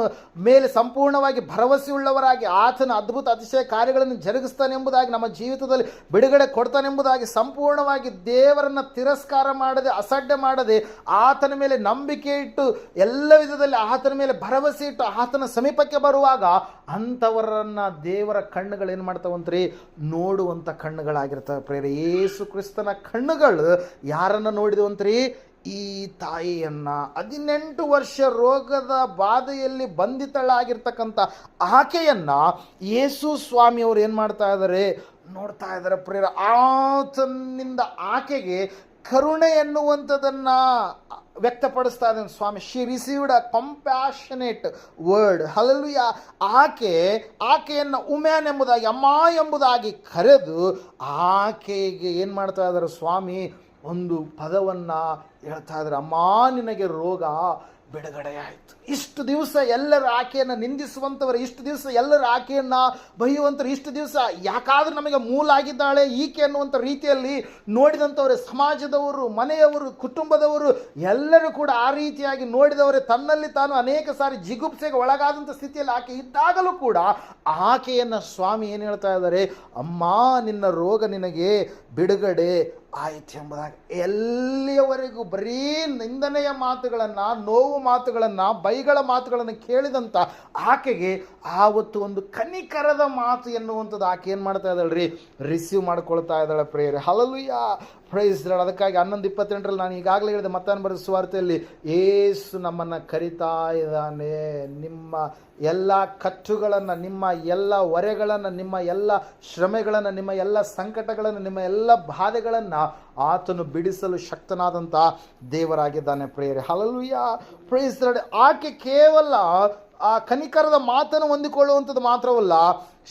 ಮೇಲೆ ಸಂಪೂರ್ಣವಾಗಿ ಭರವಸೆ ಉಳ್ಳವರಾಗಿ, ಆತನ ಅದ್ಭುತ ಅತಿಶಯ ಕಾರ್ಯಗಳನ್ನು ಜರುಗಿಸ್ತಾನೆಂಬುದಾಗಿ, ನಮ್ಮ ಜೀವಿತದಲ್ಲಿ ಬಿಡುಗಡೆ ಕೊಡ್ತಾನೆಂಬುದಾಗಿ, ಸಂಪೂರ್ಣವಾಗಿ ದೇವರನ್ನು ತಿರಸ್ಕಾರ ಮಾಡದೆ, ಅಸಡ್ಡೆ ಮಾಡದೆ, ಆತನ ಮೇಲೆ ನಂಬಿಕೆ ಇಟ್ಟು, ಎಲ್ಲ ವಿಧದಲ್ಲಿ ಆತನ ಮೇಲೆ ಭರವಸೆ ಇಟ್ಟು ಆತನ ಸಮೀಪಕ್ಕೆ ಬರುವಾಗ ಅಂಥವರನ್ನು ದೇವರ ಕಣ್ಣುಗಳೇನು ಮಾಡ್ತಾವಂತ್ರಿ? ನೋಡುವಂಥ ಕಣ್ಣುಗಳಾಗಿರ್ತವೆ ಪ್ರೇರೆ. ಯೇಸು ಕ್ರಿಸ್ತನ ಕಣ್ಣುಗಳು ಯಾರನ್ನು ನೋಡಿದವಂತ್ರಿ? ಈ ತಾಯಿಯನ್ನು, 18 ವರ್ಷ ರೋಗದ ಬಾಧೆಯಲ್ಲಿ ಬಂಧಿತಳಾಗಿರ್ತಕ್ಕಂಥ ಆಕೆಯನ್ನು ಯೇಸು ಸ್ವಾಮಿಯವರು ಏನು ಮಾಡ್ತಾ ಇದ್ದಾರೆ? ನೋಡ್ತಾ ಇದ್ದಾರೆ ಪ್ರೇರ. ಆತನಿಂದ ಆಕೆಗೆ ಕರುಣೆ ಎನ್ನುವಂಥದ್ದನ್ನು ವ್ಯಕ್ತಪಡಿಸ್ತಾ ಇದ್ದಾನೆ ಸ್ವಾಮಿ. She received a compassionate word. Hallelujah. ಆಕೆಯನ್ನು ಉಮ್ಯಾನ್ ಎಂಬುದಾಗಿ, ಅಮ್ಮ ಎಂಬುದಾಗಿ ಕರೆದು ಆಕೆಗೆ ಏನು ಮಾಡ್ತಾ ಇದ್ದಾರೆ ಸ್ವಾಮಿ? ಒಂದು ಪದವನ್ನು ಹೇಳ್ತಾ ಇದ್ದಾರೆ, ಅಮ್ಮ ನಿನಗೆ ರೋಗ ಬಿಡುಗಡೆಯಾಯಿತು. ಇಷ್ಟು ದಿವಸ ಎಲ್ಲರೂ ಆಕೆಯನ್ನು ನಿಂದಿಸುವಂಥವರು, ಇಷ್ಟು ದಿವಸ ಎಲ್ಲರೂ ಆಕೆಯನ್ನು ಬೈಯುವಂಥವ್ರು, ಇಷ್ಟು ದಿವಸ ಯಾಕಾದರೂ ನಮಗೆ ಮೂಲ ಆಗಿದ್ದಾಳೆ ಈಕೆ ಅನ್ನುವಂಥ ರೀತಿಯಲ್ಲಿ ನೋಡಿದಂಥವರೇ, ಸಮಾಜದವರು, ಮನೆಯವರು, ಕುಟುಂಬದವರು ಎಲ್ಲರೂ ಕೂಡ ಆ ರೀತಿಯಾಗಿ ನೋಡಿದವರೇ. ತನ್ನಲ್ಲಿ ತಾನು ಅನೇಕ ಸಾರಿ ಜಿಗುಪ್ಸೆಗೆ ಒಳಗಾದಂಥ ಸ್ಥಿತಿಯಲ್ಲಿ ಆಕೆ ಇದ್ದಾಗಲೂ ಕೂಡ ಆಕೆಯನ್ನು ಸ್ವಾಮಿ ಏನು ಹೇಳ್ತಾ ಇದ್ದಾರೆ? ಅಮ್ಮ ನಿನ್ನ ರೋಗ ನಿನಗೆ ಬಿಡುಗಡೆ ಆಯಿತು ಎಂಬುದಾಗಿ. ಎಲ್ಲಿಯವರೆಗೂ ಬರೀ ನಿಂದನೆಯ ಮಾತುಗಳನ್ನು, ನೋವು ಮಾತುಗಳನ್ನು, ಬೈಗಳ ಮಾತುಗಳನ್ನು ಕೇಳಿದಂಥ ಆಕೆಗೆ ಆವತ್ತು ಒಂದು ಕನಿಕರದ ಮಾತು ಎನ್ನುವಂಥದ್ದು ಆಕೆ ಏನು ಮಾಡ್ತಾ ಇದ್ದಾಳ್ರಿ? ರಿಸೀವ್ ಮಾಡ್ಕೊಳ್ತಾ ಇದ್ದಾಳೆ ಪ್ರೇಯರ್. ಹಲ್ಲೆಲೂಯಾ. Praise lord. ಅದಕ್ಕಾಗಿ 11:28 ನಾನು ಈಗಾಗಲೇ ಹೇಳಿದೆ, ಮತ್ತಾಯನ ಬರೆದ ಸುವಾರ್ತೆಯಲ್ಲಿ, ಯೇಸು ನಮ್ಮನ್ನು ಕರಿತಾ ಇದ್ದಾನೆ. ನಿಮ್ಮ ಎಲ್ಲ ಕಚ್ಚುಗಳನ್ನು, ನಿಮ್ಮ ಎಲ್ಲ ಹೊರೆಗಳನ್ನು, ನಿಮ್ಮ ಎಲ್ಲ ಶ್ರಮೆಗಳನ್ನು, ನಿಮ್ಮ ಎಲ್ಲ ಸಂಕಟಗಳನ್ನು, ನಿಮ್ಮ ಎಲ್ಲ ಬಾಧೆಗಳನ್ನು ಆತನು ಬಿಡಿಸಲು ಶಕ್ತನಾದಂಥ ದೇವರಾಗಿದ್ದಾನೆ ಪ್ರೇಯರ್. ಹಲ್ಲೆಲೂಯಾ. Praise Lord. ಆಕೆ ಕೇವಲ ಆ ಕನಿಕರದ ಮಾತನ್ನು ಹೊಂದಿಕೊಳ್ಳುವಂಥದ್ದು ಮಾತ್ರವಲ್ಲ,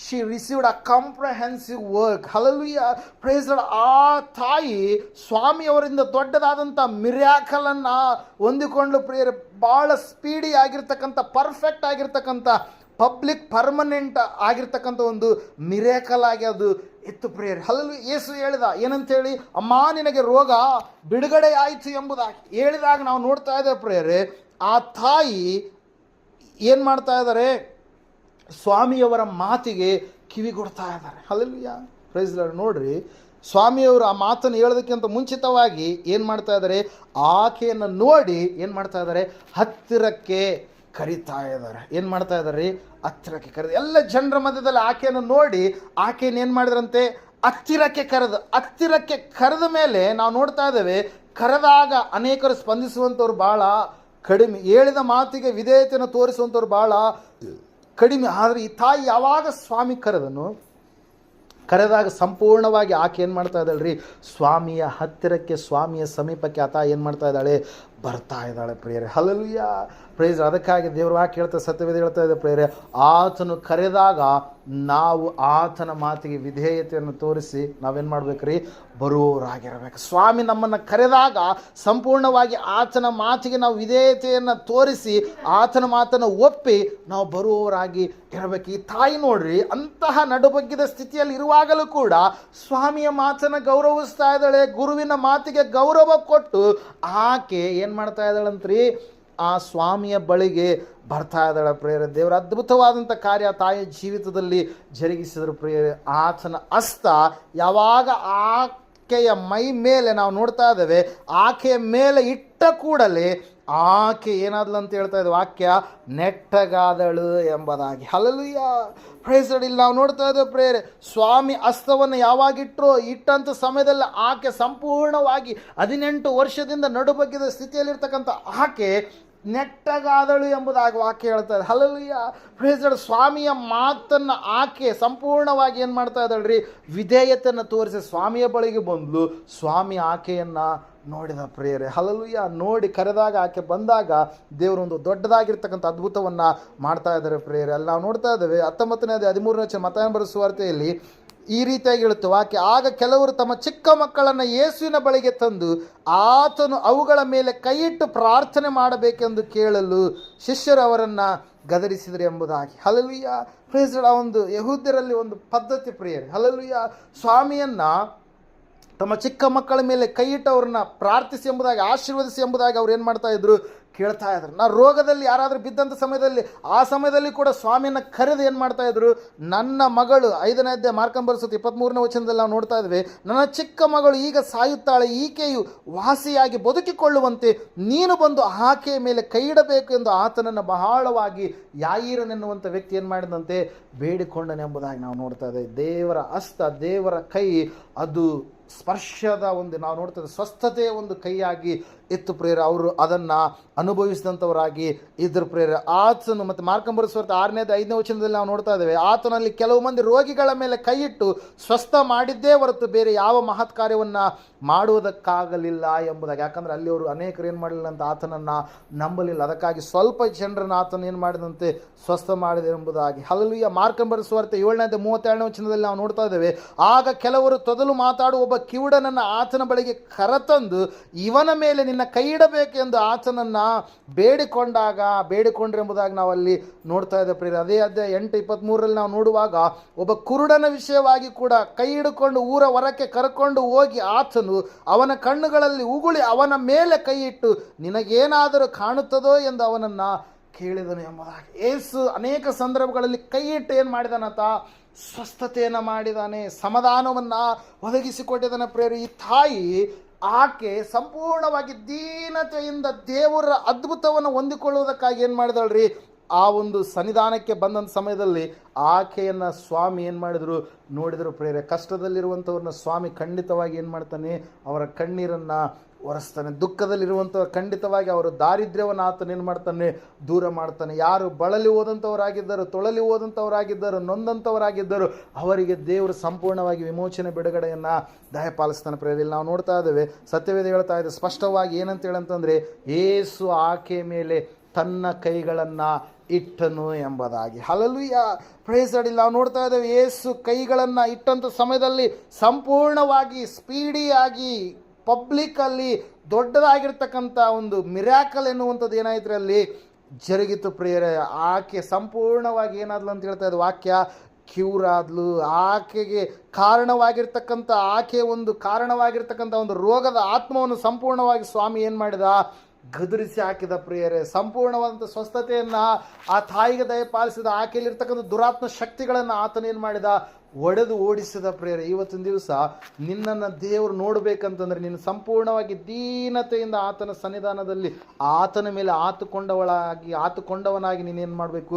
she received a comprehensive work. Hallelujah. Praise Lord. ಆ ತಾಯಿ ಸ್ವಾಮಿಯವರಿಂದ ದೊಡ್ಡದಾದಂಥ ಮಿರಾಕಲನ್ನು ಹೊಂದಿಕೊಂಡು ಪ್ರೇಯರ್, ಭಾಳ ಸ್ಪೀಡಿ ಆಗಿರ್ತಕ್ಕಂಥ, ಪರ್ಫೆಕ್ಟ್ ಆಗಿರ್ತಕ್ಕಂಥ, ಪಬ್ಲಿಕ್ ಪರ್ಮನೆಂಟ್ ಆಗಿರ್ತಕ್ಕಂಥ ಒಂದು ಮಿರಾಕಲ್ ಆಗಿ ಅದು ಇತ್ತು ಪ್ರೇಯರ್. ಹಲ್ಲೆಲೂಯಾ. ಯೇಸು ಹೇಳಿದ ಏನಂತೇಳಿ? ಅಮ್ಮ ನಿನಗೆ ರೋಗ ಬಿಡುಗಡೆ ಆಯಿತು ಎಂಬುದಾಗಿ ಹೇಳಿದಾಗ ನಾವು ನೋಡ್ತಾ ಇದ್ದೇವೆ ಪ್ರೇಯರೇ, ಆ ತಾಯಿ ಏನು ಮಾಡ್ತಾ ಇದ್ದಾರೆ? ಸ್ವಾಮಿಯವರ ಮಾತಿಗೆ ಕಿವಿಗೊಡ್ತಾ ಇದ್ದಾರೆ. Hallelujah, praise the Lord. ನೋಡ್ರಿ, ಸ್ವಾಮಿಯವರು ಆ ಮಾತನ್ನು ಹೇಳೋದಕ್ಕಿಂತ ಮುಂಚಿತವಾಗಿ ಏನು ಮಾಡ್ತಾ ಇದ್ದಾರೆ, ಆಕೆಯನ್ನು ನೋಡಿ ಏನು ಮಾಡ್ತಾ ಇದ್ದಾರೆ, ಹತ್ತಿರಕ್ಕೆ ಕರಿತಾ ಇದ್ದಾರೆ. ಏನು ಮಾಡ್ತಾ ಇದ್ದಾರೆ, ಹತ್ತಿರಕ್ಕೆ ಕರೆದು ಎಲ್ಲ ಜನರ ಮಧ್ಯದಲ್ಲಿ ಆಕೆಯನ್ನು ನೋಡಿ ಆಕೆಯನ್ನು ಏನು ಮಾಡಿದ್ರಂತೆ, ಹತ್ತಿರಕ್ಕೆ ಕರೆದ ಮೇಲೆ ನಾವು ನೋಡ್ತಾ ಇದ್ದೇವೆ, ಕರೆದಾಗ ಅನೇಕರು ಸ್ಪಂದಿಸುವಂಥವ್ರು ಭಾಳ ಕಡಿಮೆ, ಹೇಳಿದ ಮಾತಿಗೆ ವಿಧೇಯತೆಯನ್ನು ತೋರಿಸುವಂಥವ್ರು ಭಾಳ ಕಡಿಮೆ. ಆದರೆ ಈ ತಾಯಿ ಯಾವಾಗ ಸ್ವಾಮಿ ಕರೆದಾಗ ಸಂಪೂರ್ಣವಾಗಿ ಆಕೆ ಏನು ಮಾಡ್ತಾ ಇದ್ದಾಳ್ರಿ, ಸ್ವಾಮಿಯ ಹತ್ತಿರಕ್ಕೆ, ಸ್ವಾಮಿಯ ಸಮೀಪಕ್ಕೆ ಆ ತಾಯಿ ಏನು ಮಾಡ್ತಾ ಇದ್ದಾಳೆ, ಬರ್ತಾ ಇದ್ದಾಳೆ ಪ್ರಿಯರೇ. Hallelujah, praise. ಅದಕ್ಕಾಗಿ ದೇವ್ರ ವಾಕ್ಯ ಹೇಳ್ತಾ, ಸತ್ಯವೇದ ಹೇಳ್ತಾ ಇದೆ ಪ್ರಿಯರೇ, ಆತನು ಕರೆದಾಗ ನಾವು ಆತನ ಮಾತಿಗೆ ವಿಧೇಯತೆಯನ್ನು ತೋರಿಸಿ ನಾವೇನು ಮಾಡ್ಬೇಕ್ರಿ, ಬರುವವರಾಗಿರಬೇಕು. ಸ್ವಾಮಿ ನಮ್ಮನ್ನು ಕರೆದಾಗ ಸಂಪೂರ್ಣವಾಗಿ ಆತನ ಮಾತಿಗೆ ನಾವು ವಿಧೇಯತೆಯನ್ನು ತೋರಿಸಿ ಆತನ ಮಾತನ್ನು ಒಪ್ಪಿ ನಾವು ಬರುವವರಾಗಿ ಇರಬೇಕು. ಈ ತಾಯಿ ನೋಡ್ರಿ, ಅಂತಹ ನಡುಬಗ್ಗಿದ ಸ್ಥಿತಿಯಲ್ಲಿ ಇರುವಾಗಲೂ ಕೂಡ ಸ್ವಾಮಿಯ ಮಾತನ್ನು ಗೌರವಿಸ್ತಾ ಇದ್ದಾಳೆ. ಗುರುವಿನ ಮಾತಿಗೆ ಗೌರವ ಕೊಟ್ಟು ಆಕೆ ಏನು ಮಾಡ್ತಾ ಇದ್ದಾಳಂತ್ರಿ, ಆ ಸ್ವಾಮಿಯ ಬಳಿಗೆ ಬರ್ತಾ ಇದ್ದಾಳೆ ಪ್ರಿಯರೇ. ದೇವರ ಅದ್ಭುತವಾದಂಥ ಕಾರ್ಯ ತಾಯಿಯ ಜೀವಿತದಲ್ಲಿ ಜರುಗಿಸಿದ್ರು ಪ್ರಿಯರೇ. ಆತನ ಹಸ್ತ ಯಾವಾಗ ಆಕೆಯ ಮೈ ಮೇಲೆ ನಾವು ನೋಡ್ತಾ ಇದ್ದೇವೆ, ಆಕೆಯ ಮೇಲೆ ಇಟ್ಟ ಕೂಡಲೇ ಆಕೆ ಏನಾದ್ಲು ಅಂತ ಹೇಳ್ತಾ ಇದ್ದ ವಾಕ್ಯ, ನೆಟ್ಟಗಾದಳು ಎಂಬುದಾಗಿ. Hallelujah, praise the Lord. ನಾವು ನೋಡ್ತಾ ಇದ್ದೇವೆ ಪ್ರೇರೆ, ಸ್ವಾಮಿ ಹಸ್ತವನ್ನು ಯಾವಾಗಿಟ್ಟರೋ ಇಟ್ಟಂಥ ಸಮಯದಲ್ಲಿ ಆಕೆ ಸಂಪೂರ್ಣವಾಗಿ 18 ವರ್ಷದಿಂದ ನಡುಬಗ್ಗಿದ ಸ್ಥಿತಿಯಲ್ಲಿರ್ತಕ್ಕಂಥ ಆಕೆ ನೆಟ್ಟಗಾದಳು ಎಂಬುದಾಗಿ ವಾಕ್ಯ ಹೇಳ್ತಾ ಇದೆ. Hallelujah, praise the Lord. ಸ್ವಾಮಿಯ ಮಾತನ್ನು ಆಕೆ ಸಂಪೂರ್ಣವಾಗಿ ಏನು ಮಾಡ್ತಾ ಇದ್ದಾಳ್ರಿ, ವಿಧೇಯತೆಯನ್ನು ತೋರಿಸಿ ಸ್ವಾಮಿಯ ಬಳಿಗೆ ಬಂದ್ಲು. ಸ್ವಾಮಿ ಆಕೆಯನ್ನು ನೋಡಿದ ಪ್ರಿಯರೇ. ಹಲ್ಲೆಲೂಯಾ, ನೋಡಿ ಕರೆದಾಗ ಆಕೆ ಬಂದಾಗ ದೇವರೊಂದು ದೊಡ್ಡದಾಗಿರ್ತಕ್ಕಂಥ ಅದ್ಭುತವನ್ನು ಮಾಡ್ತಾ ಇದ್ದಾರೆ ಪ್ರಿಯರೇ. ಅಲ್ಲಿ ನಾವು ನೋಡ್ತಾ ಇದ್ದೇವೆ 19ನೇ 13ನೇ ಮತ್ತಾಯನ ಬರೆದ ಸುವಾರ್ತೆಯಲ್ಲಿ ಈ ರೀತಿಯಾಗಿ ಹೇಳುತ್ತೆ ವಾಕ್ಯ, ಆಗ ಕೆಲವರು ತಮ್ಮ ಚಿಕ್ಕ ಮಕ್ಕಳನ್ನು ಯೇಸುವಿನ ಬಳಿಗೆ ತಂದು ಆತನು ಅವುಗಳ ಮೇಲೆ ಕೈಯಿಟ್ಟು ಪ್ರಾರ್ಥನೆ ಮಾಡಬೇಕೆಂದು ಕೇಳಲು ಶಿಷ್ಯರು ಅವರನ್ನು ಗದರಿಸಿದರು ಎಂಬುದಾಗಿ. Hallelujah, praise the Lord. ಒಂದು ಯಹೂದ್ಯರಲ್ಲಿ ಒಂದು ಪದ್ಧತಿ ಪ್ರಿಯರೇ. ಹಲ್ಲೆಲೂಯಾ, ಸ್ವಾಮಿಯನ್ನು ತಮ್ಮ ಚಿಕ್ಕ ಮಕ್ಕಳ ಮೇಲೆ ಕೈಯಿಟ್ಟು ಅವ್ರನ್ನ ಪ್ರಾರ್ಥಿಸಿ ಎಂಬುದಾಗಿ, ಆಶೀರ್ವದಿಸಿ ಎಂಬುದಾಗಿ ಅವ್ರು ಏನು ಮಾಡ್ತಾ ಇದ್ರು, ಕೇಳ್ತಾ ಇದ್ರು. ನಾ ರೋಗದಲ್ಲಿ ಯಾರಾದರೂ ಬಿದ್ದಂಥ ಸಮಯದಲ್ಲಿ, ಆ ಸಮಯದಲ್ಲಿ ಕೂಡ ಸ್ವಾಮಿಯನ್ನು ಕರೆದು ಏನು ಮಾಡ್ತಾ ಇದ್ರು, ನನ್ನ ಮಗಳು 5ನೇ ಅಧ್ಯಾಯ ಮಾರ್ಕನ ಬರೆಸುತ್ತೆ 23ನೇ ವಚನದಲ್ಲಿ ನಾವು ನೋಡ್ತಾ ಇದ್ವಿ, ನನ್ನ ಚಿಕ್ಕ ಮಗಳು ಈಗ ಸಾಯುತ್ತಾಳೆ, ಈಕೆಯು ವಾಸಿಯಾಗಿ ಬದುಕಿಕೊಳ್ಳುವಂತೆ ನೀನು ಬಂದು ಆಕೆಯ ಮೇಲೆ ಕೈ ಇಡಬೇಕು ಎಂದು ಆತನನ್ನು ಬಹಳವಾಗಿ ಯಾಯೀರನೆನ್ನುವಂಥ ವ್ಯಕ್ತಿ ಏನು ಮಾಡಿದಂತೆ ಬೇಡಿಕೊಂಡನೆಂಬುದಾಗಿ ನಾವು ನೋಡ್ತಾ ಇದ್ದೇವೆ. ದೇವರ ಹಸ್ತ, ದೇವರ ಕೈ, ಅದು ಸ್ಪರ್ಶದ ಒಂದು ನಾವು ನೋಡ್ತೇವೆ, ಸ್ವಸ್ಥತೆಯ ಒಂದು ಕೈಯಾಗಿ ಇತ್ತು ಪ್ರೇರ. ಅವರು ಅದನ್ನು ಅನುಭವಿಸಿದಂಥವರಾಗಿ ಇದ್ದರು ಪ್ರೇರ. ಆತನು ಮತ್ತು ಮಾರ್ಕನ ಬರೆದ ಸುವಾರ್ತೆ 6ನೇ 5ನೇ ವಚನದಲ್ಲಿ ನಾವು ನೋಡ್ತಾ ಇದ್ದೇವೆ, ಆತನಲ್ಲಿ ಕೆಲವು ಮಂದಿ ರೋಗಿಗಳ ಮೇಲೆ ಕೈಯಿಟ್ಟು ಸ್ವಸ್ಥ ಮಾಡಿದ್ದೇ ಹೊರತು ಬೇರೆ ಯಾವ ಮಹತ್ ಕಾರ್ಯವನ್ನು ಮಾಡುವುದಕ್ಕಾಗಲಿಲ್ಲ ಎಂಬುದಾಗಿ. ಯಾಕಂದರೆ ಅಲ್ಲಿ ಅವರು ಅನೇಕರು ಏನು ಮಾಡಲಿಲ್ಲ ಅಂತ ಆತನನ್ನು ನಂಬಲಿಲ್ಲ. ಅದಕ್ಕಾಗಿ ಸ್ವಲ್ಪ ಜನರನ್ನು ಆತನ ಏನು ಮಾಡಿದಂತೆ ಸ್ವಸ್ಥ ಮಾಡಿದೆ ಎಂಬುದಾಗಿ. ಹಲ್ಲೆಲೂಯಾ, ಮಾರ್ಕನ ಬರೆದ ಸುವಾರ್ತೆ 7ನೇ 32ನೇ ವಚನದಲ್ಲಿ ನಾವು ನೋಡ್ತಾ ಇದ್ದೇವೆ, ಆಗ ಕೆಲವರು ತೊದಲು ಮಾತಾಡುವ ಒಬ್ಬ ಕಿವುಡನನ್ನು ಆತನ ಬಳಿಗೆ ಕರೆತಂದು ಇವನ ಮೇಲೆ ನಿನ್ನ ಕೈ ಇಡಬೇಕು ಎಂದು ಆತನನ್ನು ಬೇಡಿಕೊಂಡ್ರೆಂಬುದಾಗಿ ನಾವು ಅಲ್ಲಿ ನೋಡ್ತಾ ಇದ್ದೇವೆ ಪ್ರಿಯರೇ. ಅದೇ ಅಧ್ಯಾಯ 8:23ರಲ್ಲಿ ನಾವು ನೋಡುವಾಗ ಒಬ್ಬ ಕುರುಡನ ವಿಷಯವಾಗಿ ಕೂಡ ಕೈ ಹಿಡ್ಕೊಂಡು ಊರ ಹೊರಕ್ಕೆ ಕರ್ಕೊಂಡು ಹೋಗಿ ಆತನು ಅವನ ಕಣ್ಣುಗಳಲ್ಲಿ ಉಗುಳಿ ಅವನ ಮೇಲೆ ಕೈ ಇಟ್ಟು ನಿನಗೇನಾದರೂ ಕಾಣುತ್ತದೋ ಎಂದು ಅವನನ್ನು ಕೇಳಿದನು ಎಂಬುದಾಗಿ. ಯೇಸು ಅನೇಕ ಸಂದರ್ಭಗಳಲ್ಲಿ ಕೈ ಇಟ್ಟು ಏನು ಮಾಡಿದಾನಂತ, ಸ್ವಸ್ಥತೆಯನ್ನು ಮಾಡಿದ್ದಾನೆ, ಸಮಾಧಾನವನ್ನು ಒದಗಿಸಿಕೊಟ್ಟಿದ್ದಾನೆ ಪ್ರಿಯರೇ. ಈ ತಾಯಿ ಆಕೆ ಸಂಪೂರ್ಣವಾಗಿ ದೀನತೆಯಿಂದ ದೇವರ ಅದ್ಭುತವನ್ನು ಹೊಂದಿಕೊಳ್ಳುವುದಕ್ಕಾಗಿ ಏನು ಮಾಡಿದಳ್ರಿ, ಆ ಒಂದು ಸನ್ನಿಧಾನಕ್ಕೆ ಬಂದಂಥ ಸಮಯದಲ್ಲಿ ಆಕೆಯನ್ನು ಸ್ವಾಮಿ ಏನು ಮಾಡಿದರು, ನೋಡಿದರು ಪ್ರೇರೆ. ಕಷ್ಟದಲ್ಲಿರುವಂಥವ್ರನ್ನ ಸ್ವಾಮಿ ಖಂಡಿತವಾಗಿ ಏನು ಮಾಡ್ತಾನೆ, ಅವರ ಕಣ್ಣೀರನ್ನು ಒರೆಸ್ತಾನೆ. ದುಃಖದಲ್ಲಿರುವಂಥವ್ರು ಖಂಡಿತವಾಗಿ ಅವರ ದಾರಿದ್ರ್ಯವನ್ನು ಆತನ ಏನು ಮಾಡ್ತಾನೆ, ದೂರ ಮಾಡ್ತಾನೆ. ಯಾರು ಬಳಲಿ ಹೋದಂಥವರಾಗಿದ್ದರು, ತೊಳಲಿ ಹೋದಂಥವರಾಗಿದ್ದರು, ನೊಂದಂಥವರಾಗಿದ್ದರು, ಅವರಿಗೆ ದೇವರು ಸಂಪೂರ್ಣವಾಗಿ ವಿಮೋಚನೆ ಬಿಡುಗಡೆಯನ್ನು ದಯಪಾಲಿಸ್ತಾನೆ ಪ್ರೇರಲ್ಲಿ. ನಾವು ನೋಡ್ತಾ ಇದ್ದೇವೆ, ಸತ್ಯವೇದ ಹೇಳ್ತಾ ಇದೆ ಸ್ಪಷ್ಟವಾಗಿ ಏನಂತ ಹೇಳಂತಂದರೆ, ಯೇಸು ಆಕೆ ಮೇಲೆ ತನ್ನ ಕೈಗಳನ್ನು ಇಟ್ಟನು ಎಂಬುದಾಗಿ. Hallelujah, praise the Lord. ನಾವು ನೋಡ್ತಾ ಇದ್ದೇವೆ, ಯೇಸು ಕೈಗಳನ್ನು ಇಟ್ಟಂಥ ಸಮಯದಲ್ಲಿ ಸಂಪೂರ್ಣವಾಗಿ ಸ್ಪೀಡಿಯಾಗಿ ಪಬ್ಲಿಕ್ಕಲ್ಲಿ ದೊಡ್ಡದಾಗಿರ್ತಕ್ಕಂಥ ಒಂದು ಮಿರಾಕಲ್ ಎನ್ನುವಂಥದ್ದು ಏನಾಯ್ತು ಅಲ್ಲಿ ಜರುಗಿತು ಪ್ರಿಯರೇ. ಆಕೆ ಸಂಪೂರ್ಣವಾಗಿ ಏನಾದ್ಲು ಅಂತ ಹೇಳ್ತಾ ಇದ್ದು ವಾಕ್ಯ, ಕ್ಯೂರ್ ಆದ್ಲು. ಆಕೆಗೆ ಕಾರಣವಾಗಿರ್ತಕ್ಕಂಥ ಒಂದು ರೋಗದ ಆತ್ಮವನ್ನು ಸಂಪೂರ್ಣವಾಗಿ ಸ್ವಾಮಿ ಏನು ಮಾಡಿದ, ಗದರಿಸಿ ಹಾಕಿದ ಪ್ರಿಯರೇ. ಸಂಪೂರ್ಣವಾದಂಥ ಸ್ವಸ್ಥತೆಯನ್ನು ಆ ತಾಯಿಗೆ ದಯಪಾಲಿಸಿದ. ಆಕೆಯಲ್ಲಿರ್ತಕ್ಕಂಥ ದುರಾತ್ಮ ಶಕ್ತಿಗಳನ್ನು ಆತನೇನು ಮಾಡಿದ? ಒಡೆದು ಓಡಿಸಿದ ಪ್ರಿಯರೇ. ಇವತ್ತಿನ ದಿವಸ ನಿನ್ನನ್ನು ದೇವರು ನೋಡಬೇಕಂತಂದ್ರೆ ನೀನು ಸಂಪೂರ್ಣವಾಗಿ ದೀನತೆಯಿಂದ ಆತನ ಸನ್ನಿಧಾನದಲ್ಲಿ ಆತನ ಮೇಲೆ ಆತುಕೊಂಡವನಾಗಿ ನೀನೇನು ಮಾಡಬೇಕು?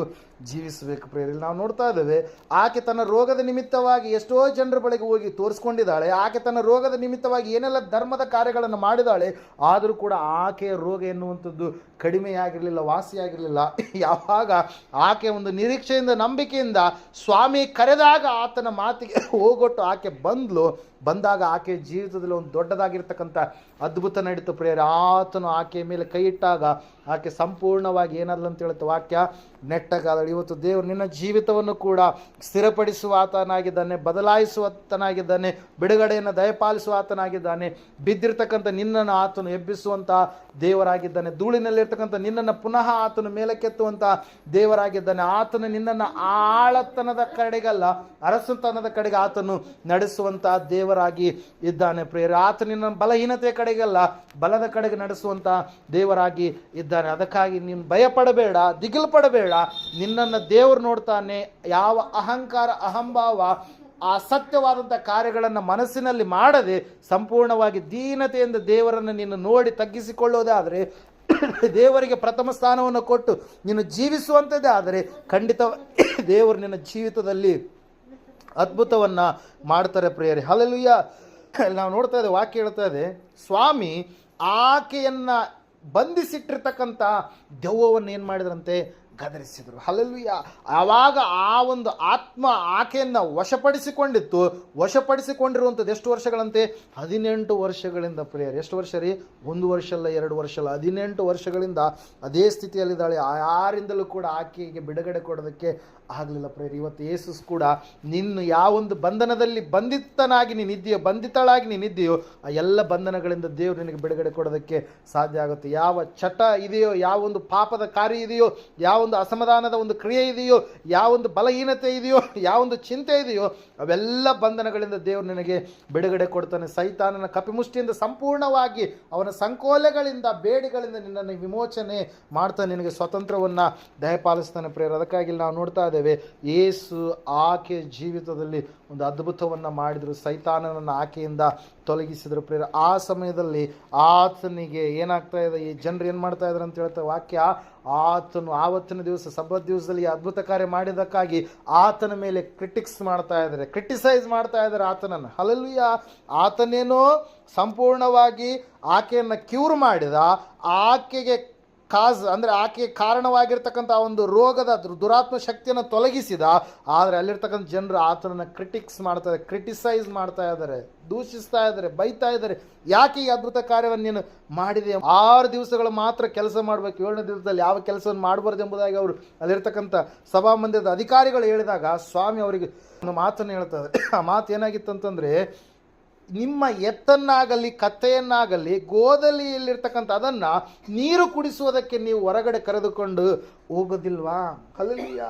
ಜೀವಿಸಬೇಕು ಪ್ರಿಯರೇ. ನಾವು ನೋಡ್ತಾ ಇದ್ದೇವೆ, ಆಕೆ ತನ್ನ ರೋಗದ ನಿಮಿತ್ತವಾಗಿ ಎಷ್ಟೋ ಜನರ ಬಳಿಗೆ ಹೋಗಿ ತೋರಿಸ್ಕೊಂಡಿದ್ದಾಳೆ. ಆಕೆ ತನ್ನ ರೋಗದ ನಿಮಿತ್ತವಾಗಿ ಏನೆಲ್ಲ ಧರ್ಮದ ಕಾರ್ಯಗಳನ್ನು ಮಾಡಿದಾಳೆ. ಆದರೂ ಕೂಡ ಆಕೆಯ ರೋಗ ಎನ್ನುವಂಥದ್ದು ಕಡಿಮೆಯಾಗಿರಲಿಲ್ಲ, ವಾಸಿಯಾಗಿರಲಿಲ್ಲ. ಯಾವಾಗ ಆಕೆ ಒಂದು ನಿರೀಕ್ಷೆಯಿಂದ, ನಂಬಿಕೆಯಿಂದ ಸ್ವಾಮಿ ಕರೆದಾಗ ಆತನ ಮಾತಿಗೆ ಹೋಗೊಟ್ಟು ಆಕೆ ಬಂದಾಗ ಆಕೆ ಜೀವಿತದಲ್ಲಿ ಒಂದು ದೊಡ್ಡದಾಗಿರ್ತಕ್ಕಂಥ ಅದ್ಭುತ ನಡೀತು ಪ್ರಿಯರೇ. ಆತನು ಆಕೆಯ ಮೇಲೆ ಕೈ ಇಟ್ಟಾಗ ಆಕೆ ಸಂಪೂರ್ಣವಾಗಿ ಏನಲ್ಲ ಅಂತ ಹೇಳುತ್ತೆ ವಾಕ್ಯ, ನೆಟ್ಟಗಾದಳು. ಇವತ್ತು ದೇವರು ನಿನ್ನ ಜೀವಿತವನ್ನು ಕೂಡ ಸ್ಥಿರಪಡಿಸುವ ಆತನಾಗಿದ್ದಾನೆ, ಬದಲಾಯಿಸುವತನಾಗಿದ್ದಾನೆ, ಬಿಡುಗಡೆಯನ್ನು ದಯಪಾಲಿಸುವ ಆತನಾಗಿದ್ದಾನೆ. ಬಿದ್ದಿರ್ತಕ್ಕಂಥ ನಿನ್ನನ್ನು ಆತನು ಎಬ್ಬಿಸುವಂಥ ದೇವರಾಗಿದ್ದಾನೆ. ಧೂಳಿನಲ್ಲಿರ್ತಕ್ಕಂಥ ನಿನ್ನನ್ನು ಪುನಃ ಆತನು ಮೇಲಕ್ಕೆತ್ತುವಂಥ ದೇವರಾಗಿದ್ದಾನೆ. ಆತನು ನಿನ್ನನ್ನು ಆಳತನದ ಕಡೆಗಲ್ಲ, ಅರಸುತನದ ಕಡೆಗೆ ಆತನು ನಡೆಸುವಂಥ ದೇವರಾಗಿ ಇದ್ದಾನೆ ಪ್ರಿಯರೇ. ಆತ ನಿನ್ನ ಬಲಹೀನತೆಯ ಕಡೆಗಲ್ಲ, ಬಲದ ಕಡೆಗೆ ನಡೆಸುವಂಥ ದೇವರಾಗಿ ಇದ್ದಾನೆ. ಅದಕ್ಕಾಗಿ ನೀನು ಭಯಪಡಬೇಡ, ದಿಗಿಲು ಪಡಬೇಡ. ನಿನ್ನನ್ನು ದೇವರು ನೋಡ್ತಾನೆ. ಯಾವ ಅಹಂಕಾರ, ಅಹಂಭಾವ, ಆ ಸತ್ಯವಾದಂಥ ಕಾರ್ಯಗಳನ್ನು ಮನಸ್ಸಿನಲ್ಲಿ ಮಾಡದೆ ಸಂಪೂರ್ಣವಾಗಿ ದೀನತೆಯಿಂದ ದೇವರನ್ನು ನೀನು ನೋಡಿ ತಗ್ಗಿಸಿಕೊಳ್ಳೋದೇ ಆದರೆ, ದೇವರಿಗೆ ಪ್ರಥಮ ಸ್ಥಾನವನ್ನು ಕೊಟ್ಟು ನೀನು ಜೀವಿಸುವಂಥದ್ದೇ ಆದರೆ ಖಂಡಿತ ದೇವರು ನಿನ್ನ ಜೀವಿತದಲ್ಲಿ ಅದ್ಭುತವನ್ನು ಮಾಡ್ತಾರೆ ಪ್ರಿಯರೇ. ಹಲ್ಲೆಲೂಯಾ. ನಾವು ನೋಡ್ತಾ ಇದ್ದೇವೆ, ವಾಕ್ಯ ಹೇಳ್ತಾ ಇದೆ, ಸ್ವಾಮಿ ಆಕೆಯನ್ನು ಬಂಧಿಸಿಟ್ಟಿರ್ತಕ್ಕಂಥ ದೆವ್ವವನ್ನು ಏನು ಮಾಡಿದ್ರಂತೆ? ಗದರಿಸಿದರು. ಹಲ್ಲೆಲೂಯಾ. ಆವಾಗ ಆ ಒಂದು ಆತ್ಮ ಆಕೆಯನ್ನು ವಶಪಡಿಸಿಕೊಂಡಿರುವಂಥದ್ದು ಎಷ್ಟು ವರ್ಷಗಳಂತೆ? 18 ವರ್ಷಗಳಿಂದ ಪ್ರಿಯರೇ. ಎಷ್ಟು ವರ್ಷ ರೀ? 1 ವರ್ಷ ಅಲ್ಲ, 2 ವರ್ಷ ಅಲ್ಲ, 18 ವರ್ಷಗಳಿಂದ ಅದೇ ಸ್ಥಿತಿಯಲ್ಲಿದ್ದಾಳೆ. ಯಾರಿಂದಲೂ ಕೂಡ ಆಕೆಗೆ ಬಿಡುಗಡೆ ಕೊಡೋದಕ್ಕೆ ಆಗಲಿಲ್ಲ ಪ್ರಿಯರೇ. ಇವತ್ತು ಯೇಸು ಕೂಡ ನಿನ್ನ ಯಾವೊಂದು ಬಂಧನದಲ್ಲಿ ಬಂಧಿತಳಾಗಿ ನೀನಿದ್ದೀಯೋ ಆ ಎಲ್ಲ ಬಂಧನಗಳಿಂದ ದೇವರು ನಿನಗೆ ಬಿಡುಗಡೆ ಕೊಡೋದಕ್ಕೆ ಸಾಧ್ಯ ಆಗುತ್ತೆ. ಯಾವ ಚಟ ಇದೆಯೋ, ಯಾವೊಂದು ಪಾಪದ ಕಾರ್ಯ ಇದೆಯೋ, ಯಾವೊಂದು ಅಸಮಾಧಾನದ ಒಂದು ಕ್ರಿಯೆ ಇದೆಯೋ, ಯಾವೊಂದು ಬಲಹೀನತೆ ಇದೆಯೋ, ಯಾವೊಂದು ಚಿಂತೆ ಇದೆಯೋ, ಅವೆಲ್ಲ ಬಂಧನಗಳಿಂದ ದೇವರು ನಿನಗೆ ಬಿಡುಗಡೆ ಕೊಡ್ತಾನೆ. ಸೈತಾನನ ಕಪಿಮುಷ್ಟಿಯಿಂದ ಸಂಪೂರ್ಣವಾಗಿ ಅವನ ಸಂಕೋಲೆಗಳಿಂದ, ಬೇಡಿಗಳಿಂದ ನಿನ್ನನ್ನು ವಿಮೋಚನೆ ಮಾಡ್ತಾನೆ, ನಿನಗೆ ಸ್ವತಂತ್ರವನ್ನು ದಯಪಾಲಿಸ್ತಾನೆ ಪ್ರಿಯರೇ. ಅದಕ್ಕಾಗಿ ನಾವು ನೋಡ್ತಾ ಇದ್ದೇವೆ, ಯೇಸು ಆಕೆ ಜೀವಿತದಲ್ಲಿ ಒಂದು ಅದ್ಭುತವನ್ನು ಮಾಡಿದರು. ಸೈತಾನನನ್ನು ಆಕೆಯಿಂದ ತೊಲಗಿಸಿದರು ಪ್ರಿಯರೇ. ಆ ಸಮಯದಲ್ಲಿ ಆತನಿಗೆ ಏನಾಗ್ತಾ ಇದೆ, ಈ ಜನರು ಏನು ಮಾಡ್ತಾ ಇದ್ದಾರೆ ಅಂತ ಹೇಳ್ತಾರೆ ವಾಕ್ಯ, ಆತನು ಆವತ್ತಿನ ದಿವಸ ಸಬ್ಬತ್ ದಿವಸದಲ್ಲಿ ಅದ್ಭುತ ಕಾರ್ಯ ಮಾಡಿದ್ದಕ್ಕಾಗಿ ಆತನ ಮೇಲೆ ಕ್ರಿಟಿಸೈಸ್ ಮಾಡ್ತಾ ಇದ್ದಾರೆ ಆತನನ್ನು. ಹಲ್ಲೆಲೂಯಾ. ಆತನೇನೋ ಸಂಪೂರ್ಣವಾಗಿ ಆಕೆಯನ್ನು ಕ್ಯೂರ್ ಮಾಡಿದ, ಆಕೆಗೆ ಆಕೆಗೆ ಕಾರಣವಾಗಿರ್ತಕ್ಕಂಥ ಒಂದು ರೋಗದ ದುರಾತ್ಮ ಶಕ್ತಿಯನ್ನು ತೊಲಗಿಸಿದ. ಆದರೆ ಅಲ್ಲಿರ್ತಕ್ಕಂಥ ಜನರು ಆತನನ್ನು ಕ್ರಿಟಿಸೈಸ್ ಮಾಡ್ತಾ ಇದ್ದಾರೆ, ದೂಷಿಸ್ತಾ ಇದ್ದಾರೆ, ಬೈತಾ ಇದ್ದಾರೆ. ಯಾಕೆ ಈ ಅದ್ಭುತ ಕಾರ್ಯವನ್ನು ನೀನು ಮಾಡಿದೆ? 6 ದಿವಸಗಳು ಮಾತ್ರ ಕೆಲಸ ಮಾಡಬೇಕು, 7ನೇ ದಿವಸದಲ್ಲಿ ಯಾವ ಕೆಲಸವನ್ನು ಮಾಡಬಾರ್ದು ಎಂಬುದಾಗಿ ಅವರು ಅಲ್ಲಿರ್ತಕ್ಕಂಥ ಸಭಾಮಂದಿರದ ಅಧಿಕಾರಿಗಳು ಹೇಳಿದಾಗ ಸ್ವಾಮಿ ಅವರಿಗೆ ಒಂದು ಮಾತನ್ನು ಹೇಳ್ತಾರೆ. ಆ ಮಾತು ಏನಾಗಿತ್ತು ಅಂತಂದರೆ, ನಿಮ್ಮ ಎತ್ತನ್ನಾಗಲಿ ಕತ್ತೆಯನ್ನಾಗಲಿ ಗೋದಲಿಯಲ್ಲಿರ್ತಕ್ಕಂಥ ಅದನ್ನು ನೀರು ಕುಡಿಸುವುದಕ್ಕೆ ನೀವು ಹೊರಗಡೆ ಕರೆದುಕೊಂಡು ಹೋಗೋದಿಲ್ವಾ? ಹಲ್ಲೆಲೂಯಾ.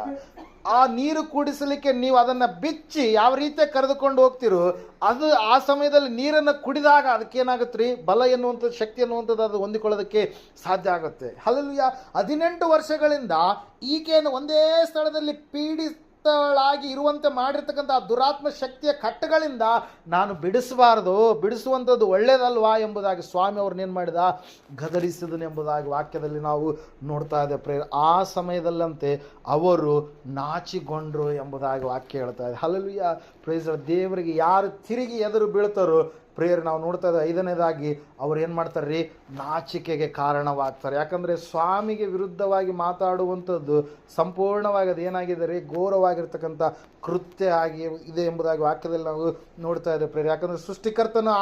ಆ ನೀರು ಕುಡಿಸಲಿಕ್ಕೆ ನೀವು ಅದನ್ನು ಬಿಚ್ಚಿ ಯಾವ ರೀತಿಯಾಗಿ ಕರೆದುಕೊಂಡು ಹೋಗ್ತಿರೋ, ಅದು ಆ ಸಮಯದಲ್ಲಿ ನೀರನ್ನು ಕುಡಿದಾಗ ಅದಕ್ಕೇನಾಗುತ್ತೆ ರೀ? ಬಲ ಎನ್ನುವಂಥದ್ದು, ಶಕ್ತಿ ಎನ್ನುವಂಥದ್ದು ಅದು ಹೊಂದಿಕೊಳ್ಳೋದಕ್ಕೆ ಸಾಧ್ಯ ಆಗುತ್ತೆ. ಹಲ್ಲೆಲೂಯಾ. 18 ವರ್ಷಗಳಿಂದ ಈಕೆಯನ್ನು ಒಂದೇ ಸ್ಥಳದಲ್ಲಿ ಾಗಿ ಇರುವಂತೆ ಮಾಡಿರ್ತಕ್ಕಂಥ ದುರಾತ್ಮ ಶಕ್ತಿಯ ಕಟ್ಟಗಳಿಂದ ನಾನು ಬಿಡಿಸುವಂಥದ್ದು ಒಳ್ಳೇದಲ್ವಾ ಎಂಬುದಾಗಿ ಸ್ವಾಮಿ ಅವ್ರನ್ನೇನು ಮಾಡಿದ? ಗದರಿಸಿದನು ಎಂಬುದಾಗಿ ವಾಕ್ಯದಲ್ಲಿ ನಾವು ನೋಡ್ತಾ ಇದ್ದೇವೆ ಪ್ರೇರ. ಆ ಸಮಯದಲ್ಲಂತೆ ಅವರು ನಾಚಿಕೊಂಡ್ರು ಎಂಬುದಾಗಿ ವಾಕ್ಯ ಹೇಳ್ತಾ ಇದೆ. ಹಲ್ಲೆಲೂಯಾ. ಪ್ರೈಸ್. ದೇವರಿಗೆ ಯಾರು ತಿರುಗಿ ಎದುರು ಬೀಳ್ತಾರೋ ಪ್ರೇಯರ್ ನಾವು ನೋಡ್ತಾ ಇದ್ದೇವೆ, 5ನೇದಾಗಿ ಅವ್ರು ಏನು ಮಾಡ್ತಾರೆ ರೀ? ನಾಚಿಕೆಗೆ ಕಾರಣವಾಗ್ತಾರೆ. ಯಾಕಂದರೆ ಸ್ವಾಮಿಗೆ ವಿರುದ್ಧವಾಗಿ ಮಾತಾಡುವಂಥದ್ದು ಸಂಪೂರ್ಣವಾಗಿ ಅದು ಏನಾಗಿದೆ ರೀ? ಘೋರವಾಗಿರ್ತಕ್ಕಂಥ ಕೃತ್ಯ ಆಗಿ ಇದೆ ಎಂಬುದಾಗಿ ವಾಕ್ಯದಲ್ಲಿ ನಾವು ನೋಡ್ತಾ ಇದ್ದೇವೆ ಪ್ರೇಯರ್. ಯಾಕಂದರೆ ಸೃಷ್ಟಿಕರ್ತನ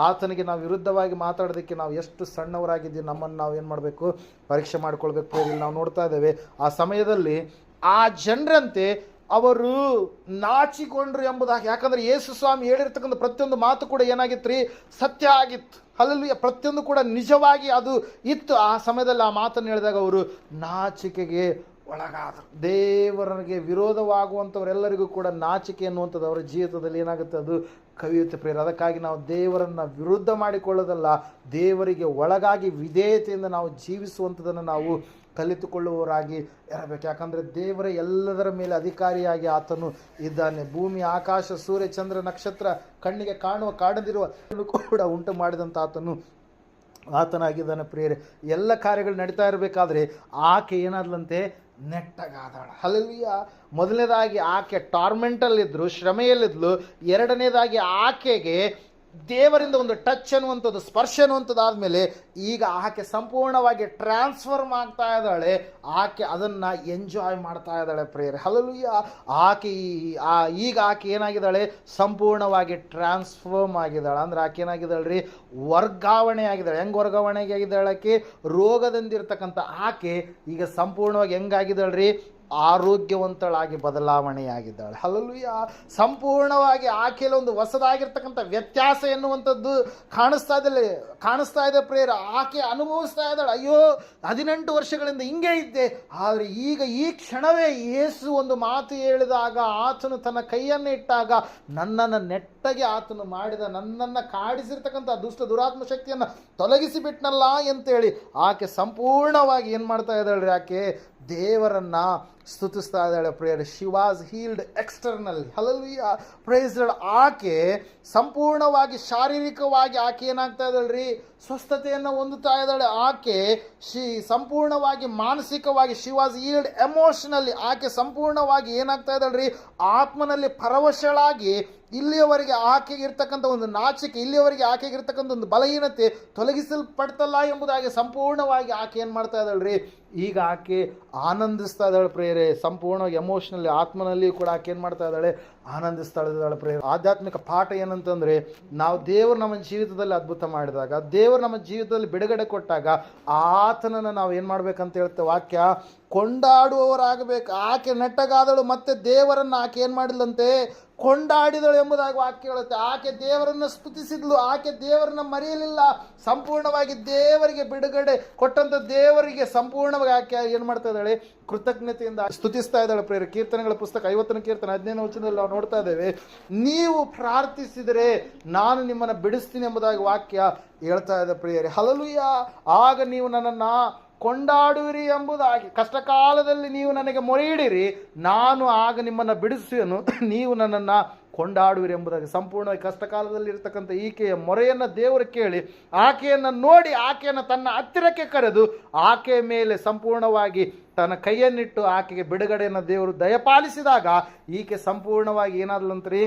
ಆತನಿಗೆ ನಾವು ವಿರುದ್ಧವಾಗಿ ಮಾತಾಡೋದಕ್ಕೆ ನಾವು ಎಷ್ಟು ಸಣ್ಣವರಾಗಿದ್ದೀವಿ, ನಮ್ಮನ್ನು ನಾವು ಏನು ಮಾಡಬೇಕು? ಪರೀಕ್ಷೆ ಮಾಡ್ಕೊಳ್ಬೇಕು ಪ್ರೇಯರ್. ನಾವು ನೋಡ್ತಾ ಇದ್ದೇವೆ ಆ ಸಮಯದಲ್ಲಿ ಆ ಜನರಂತೆ ಅವರು ನಾಚಿಕೊಂಡ್ರು ಎಂಬುದಾಗಿ. ಯಾಕಂದರೆ ಯೇಸು ಸ್ವಾಮಿ ಹೇಳಿರ್ತಕ್ಕಂಥ ಪ್ರತಿಯೊಂದು ಮಾತು ಕೂಡ ಏನಾಗಿತ್ತು ರೀ? ಸತ್ಯ ಆಗಿತ್ತು. ಹಲ್ಲೆಲೂಯಾ. ಪ್ರತಿಯೊಂದು ಕೂಡ ನಿಜವಾಗಿ ಅದು ಇತ್ತು. ಆ ಸಮಯದಲ್ಲಿ ಆ ಮಾತನ್ನು ಹೇಳಿದಾಗ ಅವರು ನಾಚಿಕೆಗೆ ಒಳಗಾದರು. ದೇವರಿಗೆ ವಿರೋಧವಾಗುವಂಥವರೆಲ್ಲರಿಗೂ ಕೂಡ ನಾಚಿಕೆ ಎನ್ನುವಂಥದ್ದು ಅವರ ಜೀವಿತದಲ್ಲಿ ಏನಾಗುತ್ತೆ? ಅದು ಕವಿಯುತ್ತೆ ಪ್ರಿಯರೇ. ಅದಕ್ಕಾಗಿ ನಾವು ದೇವರನ್ನು ವಿರುದ್ಧ ಮಾಡಿಕೊಳ್ಳೋದಲ್ಲ, ದೇವರಿಗೆ ಒಳಗಾಗಿ ವಿಧೇಯತೆಯಿಂದ ನಾವು ಜೀವಿಸುವಂಥದ್ದನ್ನು ನಾವು ಕಲಿತುಕೊಳ್ಳುವವರಾಗಿ ಇರಬೇಕು. ಯಾಕಂದರೆ ದೇವರ ಎಲ್ಲದರ ಮೇಲೆ ಅಧಿಕಾರಿಯಾಗಿ ಆತನು ಇದ್ದಾನೆ. ಭೂಮಿ, ಆಕಾಶ, ಸೂರ್ಯ, ಚಂದ್ರ, ನಕ್ಷತ್ರ, ಕಣ್ಣಿಗೆ ಕಾಣುವ ಕಾಣದಿರುವ ಕೂಡ ಉಂಟು ಮಾಡಿದಂಥ ಆತನಾಗಿದ್ದಾನೆ ಪ್ರಿಯರೇ. ಎಲ್ಲ ಕಾರ್ಯಗಳು ನಡೀತಾ ಇರಬೇಕಾದ್ರೆ ಆಕೆ ಏನಾದ್ಲಂತೆ, ನೆಟ್ಟಗಾದಾಳ. ಹಲ್ಲೆಲೂಯಾ. ಮೊದಲನೇದಾಗಿ ಆಕೆ ಟಾರ್ಮೆಂಟಲ್ಲಿದ್ದರು, ಶ್ರಮೆಯಲ್ಲಿದ್ಲು. ಎರಡನೇದಾಗಿ ಆಕೆಗೆ ದೇವರಿಂದ ಒಂದು ಟಚ್ ಅನ್ನುವಂಥದ್ದು, ಸ್ಪರ್ಶ ಅನ್ನುವಂಥದ್ದು ಆದಮೇಲೆ ಈಗ ಆಕೆ ಸಂಪೂರ್ಣವಾಗಿ ಟ್ರಾನ್ಸ್ಫರ್ಮ್ ಆಗ್ತಾ ಇದ್ದಾಳೆ. ಆಕೆ ಅದನ್ನು ಎಂಜಾಯ್ ಮಾಡ್ತಾ ಇದ್ದಾಳೆ ಪ್ರಿಯರೇ. ಹಲ್ಲೆಲೂಯಾ. ಈಗ ಆಕೆ ಏನಾಗಿದ್ದಾಳೆ, ಸಂಪೂರ್ಣವಾಗಿ ಟ್ರಾನ್ಸ್ಫರ್ಮ್ ಆಗಿದ್ದಾಳೆ. ಅಂದ್ರೆ ಆಕೆ ಏನಾಗಿದ್ದಾಳೆ ರೀ, ವರ್ಗಾವಣೆ ಆಗಿದ್ದಾಳೆ. ಹೆಂಗೆ ವರ್ಗಾವಣೆ ಆಗಿದ್ದಾಳೆ? ಆಕೆ ರೋಗದಿಂದಿರ್ತಕ್ಕಂಥ ಆಕೆ ಈಗ ಸಂಪೂರ್ಣವಾಗಿ ಹೆಂಗಾಗಿದ್ದಾಳೆ ರೀ, ಆರೋಗ್ಯವಂತಳಾಗಿ ಬದಲಾವಣೆಯಾಗಿದ್ದಾಳೆ. ಹಲ್ಲೆಲೂಯಾ. ಸಂಪೂರ್ಣವಾಗಿ ಆಕೆಯಲ್ಲಿ ಒಂದು ಹೊಸದಾಗಿರ್ತಕ್ಕಂಥ ವ್ಯತ್ಯಾಸ ಎನ್ನುವಂಥದ್ದು ಕಾಣಿಸ್ತಾ ಇದೆ ಪ್ರೇರ. ಆಕೆ ಅನುಭವಿಸ್ತಾ ಇದ್ದಾಳೆ, ಅಯ್ಯೋ 18 ವರ್ಷಗಳಿಂದ ಹಿಂಗೆ ಇದ್ದೆ, ಆದರೆ ಈಗ ಈ ಕ್ಷಣವೇ ಯೇಸು ಒಂದು ಮಾತು ಹೇಳಿದಾಗ, ಆತನು ತನ್ನ ಕೈಯನ್ನು ಇಟ್ಟಾಗ ನನ್ನನ್ನು ನೆಟ್ಟಗೆ ಆತನು ಮಾಡಿದ, ನನ್ನನ್ನು ಕಾಡಿಸಿರ್ತಕ್ಕಂಥ ದುರಾತ್ಮ ಶಕ್ತಿಯನ್ನು ತೊಲಗಿಸಿಬಿಟ್ನಲ್ಲ ಅಂತೇಳಿ ಆಕೆ ಸಂಪೂರ್ಣವಾಗಿ ಏನು ಮಾಡ್ತಾ ಇದ್ದಾಳೆ, ಆಕೆ ದೇವರನ್ನ ಸ್ತುತಿಸ್ತಾ ಇದ್ದಾಳೆ ಪ್ರೇಯರ್. She was healed external. Hallelujah. Praise Lord. ಆಕೆ ಸಂಪೂರ್ಣವಾಗಿ ಶಾರೀರಿಕವಾಗಿ ಆಕೆ ಏನಾಗ್ತಾ ಇದ್ದಾಳ್ರಿ, ಸ್ವಸ್ಥತೆಯನ್ನು ಹೊಂದುತ್ತಾ ಇದ್ದಾಳೆ. ಆಕೆ ಸಂಪೂರ್ಣವಾಗಿ ಮಾನಸಿಕವಾಗಿ ಶಿ ವಾಸ್ ಹೀಲ್ಡ್ ಎಮೋಷನಲಿ. ಆಕೆ ಸಂಪೂರ್ಣವಾಗಿ ಏನಾಗ್ತಾ ಇದ್ದಾಳ್ರಿ, ಆತ್ಮನಲ್ಲಿ ಪರವಶಳಾಗಿ ಇಲ್ಲಿಯವರೆಗೆ ಆಕೆಗೆ ಇರ್ತಕ್ಕಂಥ ಒಂದು ನಾಚಿಕೆ, ಇಲ್ಲಿಯವರೆಗೆ ಆಕೆಗೆ ಇರ್ತಕ್ಕಂಥ ಒಂದು ಬಲಹೀನತೆ ತೊಲಗಿಸಲ್ಪಡ್ತಲ್ಲ ಎಂಬುದಾಗಿ ಸಂಪೂರ್ಣವಾಗಿ ಆಕೆ ಏನು ಮಾಡ್ತಾ ಇದ್ದಾಳ್ರಿ, ಈಗ ಆಕೆ ಆನಂದಿಸ್ತಾ ಇದ್ದಾಳೆ ಪ್ರೇಯರೇ. ಸಂಪೂರ್ಣವಾಗಿ ಎಮೋಷನಲ್ಲಿ, ಆತ್ಮನಲ್ಲಿ ಕೂಡ ಆಕೆ ಏನು ಮಾಡ್ತಾ ಇದ್ದಾಳೆ, ಆನಂದಿಸ್ತಾ ಇದ್ದಾಳೆ ಪ್ರೇಯರ್. ಆಧ್ಯಾತ್ಮಿಕ ಪಾಠ ಏನಂತಂದರೆ, ನಾವು ದೇವರು ನಮ್ಮ ಜೀವಿತದಲ್ಲಿ ಅದ್ಭುತ ಮಾಡಿದಾಗ, ದೇವರು ನಮ್ಮ ಜೀವಿತದಲ್ಲಿ ಬಿಡುಗಡೆ ಕೊಟ್ಟಾಗ ಆತನನ್ನು ನಾವು ಏನು ಮಾಡ್ಬೇಕಂತ ಹೇಳ್ತೇವೆ ವಾಕ್ಯ, ಕೊಂಡಾಡುವವರಾಗಬೇಕು. ಆಕೆ ನೆಟ್ಟಗಾದಳು, ಮತ್ತೆ ದೇವರನ್ನು ಆಕೆ ಏನು ಮಾಡಿಲ್ಲಂತೆ, ಕೊಂಡಾಡಿದಳು ಎಂಬುದಾಗಿ ವಾಕ್ಯ ಹೇಳುತ್ತೆ. ಆಕೆ ದೇವರನ್ನು ಸ್ತುತಿಸಿದ್ಲು, ಆಕೆ ದೇವರನ್ನು ಮರೆಯಲಿಲ್ಲ. ಸಂಪೂರ್ಣವಾಗಿ ದೇವರಿಗೆ ಬಿಡುಗಡೆ ಕೊಟ್ಟಂಥ ದೇವರಿಗೆ ಸಂಪೂರ್ಣವಾಗಿ ಆಕೆ ಏನು ಮಾಡ್ತಾ ಇದ್ದಾಳೆ, ಕೃತಜ್ಞತೆಯಿಂದ ಸ್ತುತಿಸ್ತಾ ಇದ್ದಾಳೆ ಪ್ರೇರ. ಕೀರ್ತನೆಗಳ ಪುಸ್ತಕ 50ನೇ ಕೀರ್ತನೆ 15ನೇ ವಚನದಲ್ಲಿ ನಾವು ನೋಡ್ತಾ ಇದ್ದೇವೆ, ನೀವು ಪ್ರಾರ್ಥಿಸಿದರೆ ನಾನು ನಿಮ್ಮನ್ನು ಬಿಡಿಸ್ತೀನಿ ಎಂಬುದಾಗಿ ವಾಕ್ಯ ಹೇಳ್ತಾ ಇದೆ ಪ್ರಿಯರೇ. ಹಲ್ಲೆಲೂಯಾ. ಆಗ ನೀವು ನನ್ನನ್ನು ಕೊಂಡಾಡುವಿರಿ ಎಂಬುದಾಗಿ, ಕಷ್ಟಕಾಲದಲ್ಲಿ ನೀವು ನನಗೆ ಮೊರೆಯಿಡಿರಿ, ನಾನು ಆಗ ನಿಮ್ಮನ್ನು ಬಿಡಿಸುವೆನು, ನೀವು ನನ್ನನ್ನು ಕೊಂಡಾಡುವಿರಿ ಎಂಬುದಾಗಿ. ಸಂಪೂರ್ಣವಾಗಿ ಕಷ್ಟಕಾಲದಲ್ಲಿ ಇರ್ತಕ್ಕಂಥ ಈಕೆಯ ಮೊರೆಯನ್ನು ದೇವರು ಕೇಳಿ, ಆಕೆಯನ್ನು ನೋಡಿ, ಆಕೆಯನ್ನು ತನ್ನ ಹತ್ತಿರಕ್ಕೆ ಕರೆದು ಆಕೆಯ ಮೇಲೆ ಸಂಪೂರ್ಣವಾಗಿ ತನ್ನ ಕೈಯನ್ನಿಟ್ಟು ಆಕೆಗೆ ಬಿಡುಗಡೆಯನ್ನು ದೇವರು ದಯಪಾಲಿಸಿದಾಗ ಈಕೆ ಸಂಪೂರ್ಣವಾಗಿ ಏನಾದ್ಲಂತ್ರಿ,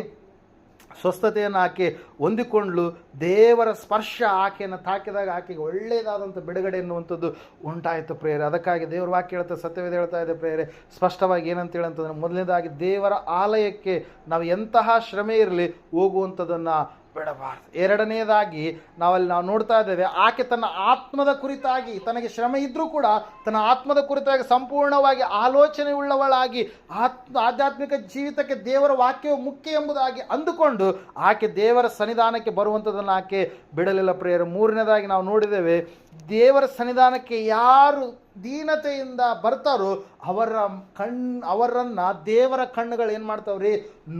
ಸ್ವಸ್ಥತೆಯನ್ನು ಆಕೆ ಹೊಂದಿಕೊಂಡ್ಲು. ದೇವರ ಸ್ಪರ್ಶ ಆಕೆಯನ್ನು ತಾಕಿದಾಗ ಆಕೆಗೆ ಒಳ್ಳೆಯದಾದಂಥ ಬಿಡುಗಡೆ ಎನ್ನುವಂಥದ್ದು ಉಂಟಾಯಿತು ಪ್ರೇಯರೆ. ಅದಕ್ಕಾಗಿ ದೇವರ ವಾಕ್ಯ ಹೇಳ್ತಾ, ಸತ್ಯವೇದ ಹೇಳ್ತಾ ಇದೆ ಪ್ರೇಯರೆ ಸ್ಪಷ್ಟವಾಗಿ ಏನಂತ ಹೇಳಂತಂದ್ರೆ, ಮೊದಲನೇದಾಗಿ ದೇವರ ಆಲಯಕ್ಕೆ ನಾವು ಎಂತಹ ಶ್ರಮೆ ಇರಲಿ ಹೋಗುವಂಥದ್ದನ್ನು ಬಿಡಬಾರ್ದು. ಎರಡನೇದಾಗಿ ನಾವು ನೋಡ್ತಾ ಇದ್ದೇವೆ, ಆಕೆ ತನ್ನ ಆತ್ಮದ ಕುರಿತಾಗಿ, ತನಗೆ ಶ್ರಮೆ ಇದ್ದರೂ ಕೂಡ ತನ್ನ ಆತ್ಮದ ಕುರಿತಾಗಿ ಸಂಪೂರ್ಣವಾಗಿ ಆಲೋಚನೆ ಉಳ್ಳವಳಾಗಿ ಆಧ್ಯಾತ್ಮಿಕ ಜೀವಿತಕ್ಕೆ ದೇವರ ವಾಕ್ಯವು ಮುಖ್ಯ ಎಂಬುದಾಗಿ ಅಂದುಕೊಂಡು ಆಕೆ ದೇವರ ಸನ್ನಿಧಾನಕ್ಕೆ ಬರುವಂಥದ್ದನ್ನು ಆಕೆ ಬಿಡಲಿಲ್ಲ ಪ್ರಿಯರು. ಮೂರನೇದಾಗಿ ನಾವು ನೋಡಿದ್ದೇವೆ, ದೇವರ ಸನ್ನಿಧಾನಕ್ಕೆ ಯಾರು ದೀನತೆಯಿಂದ ಬರ್ತಾರೋ ಅವರನ್ನು ದೇವರ ಕಣ್ಣುಗಳು ಏನು ಮಾಡ್ತಾವ್ರಿ,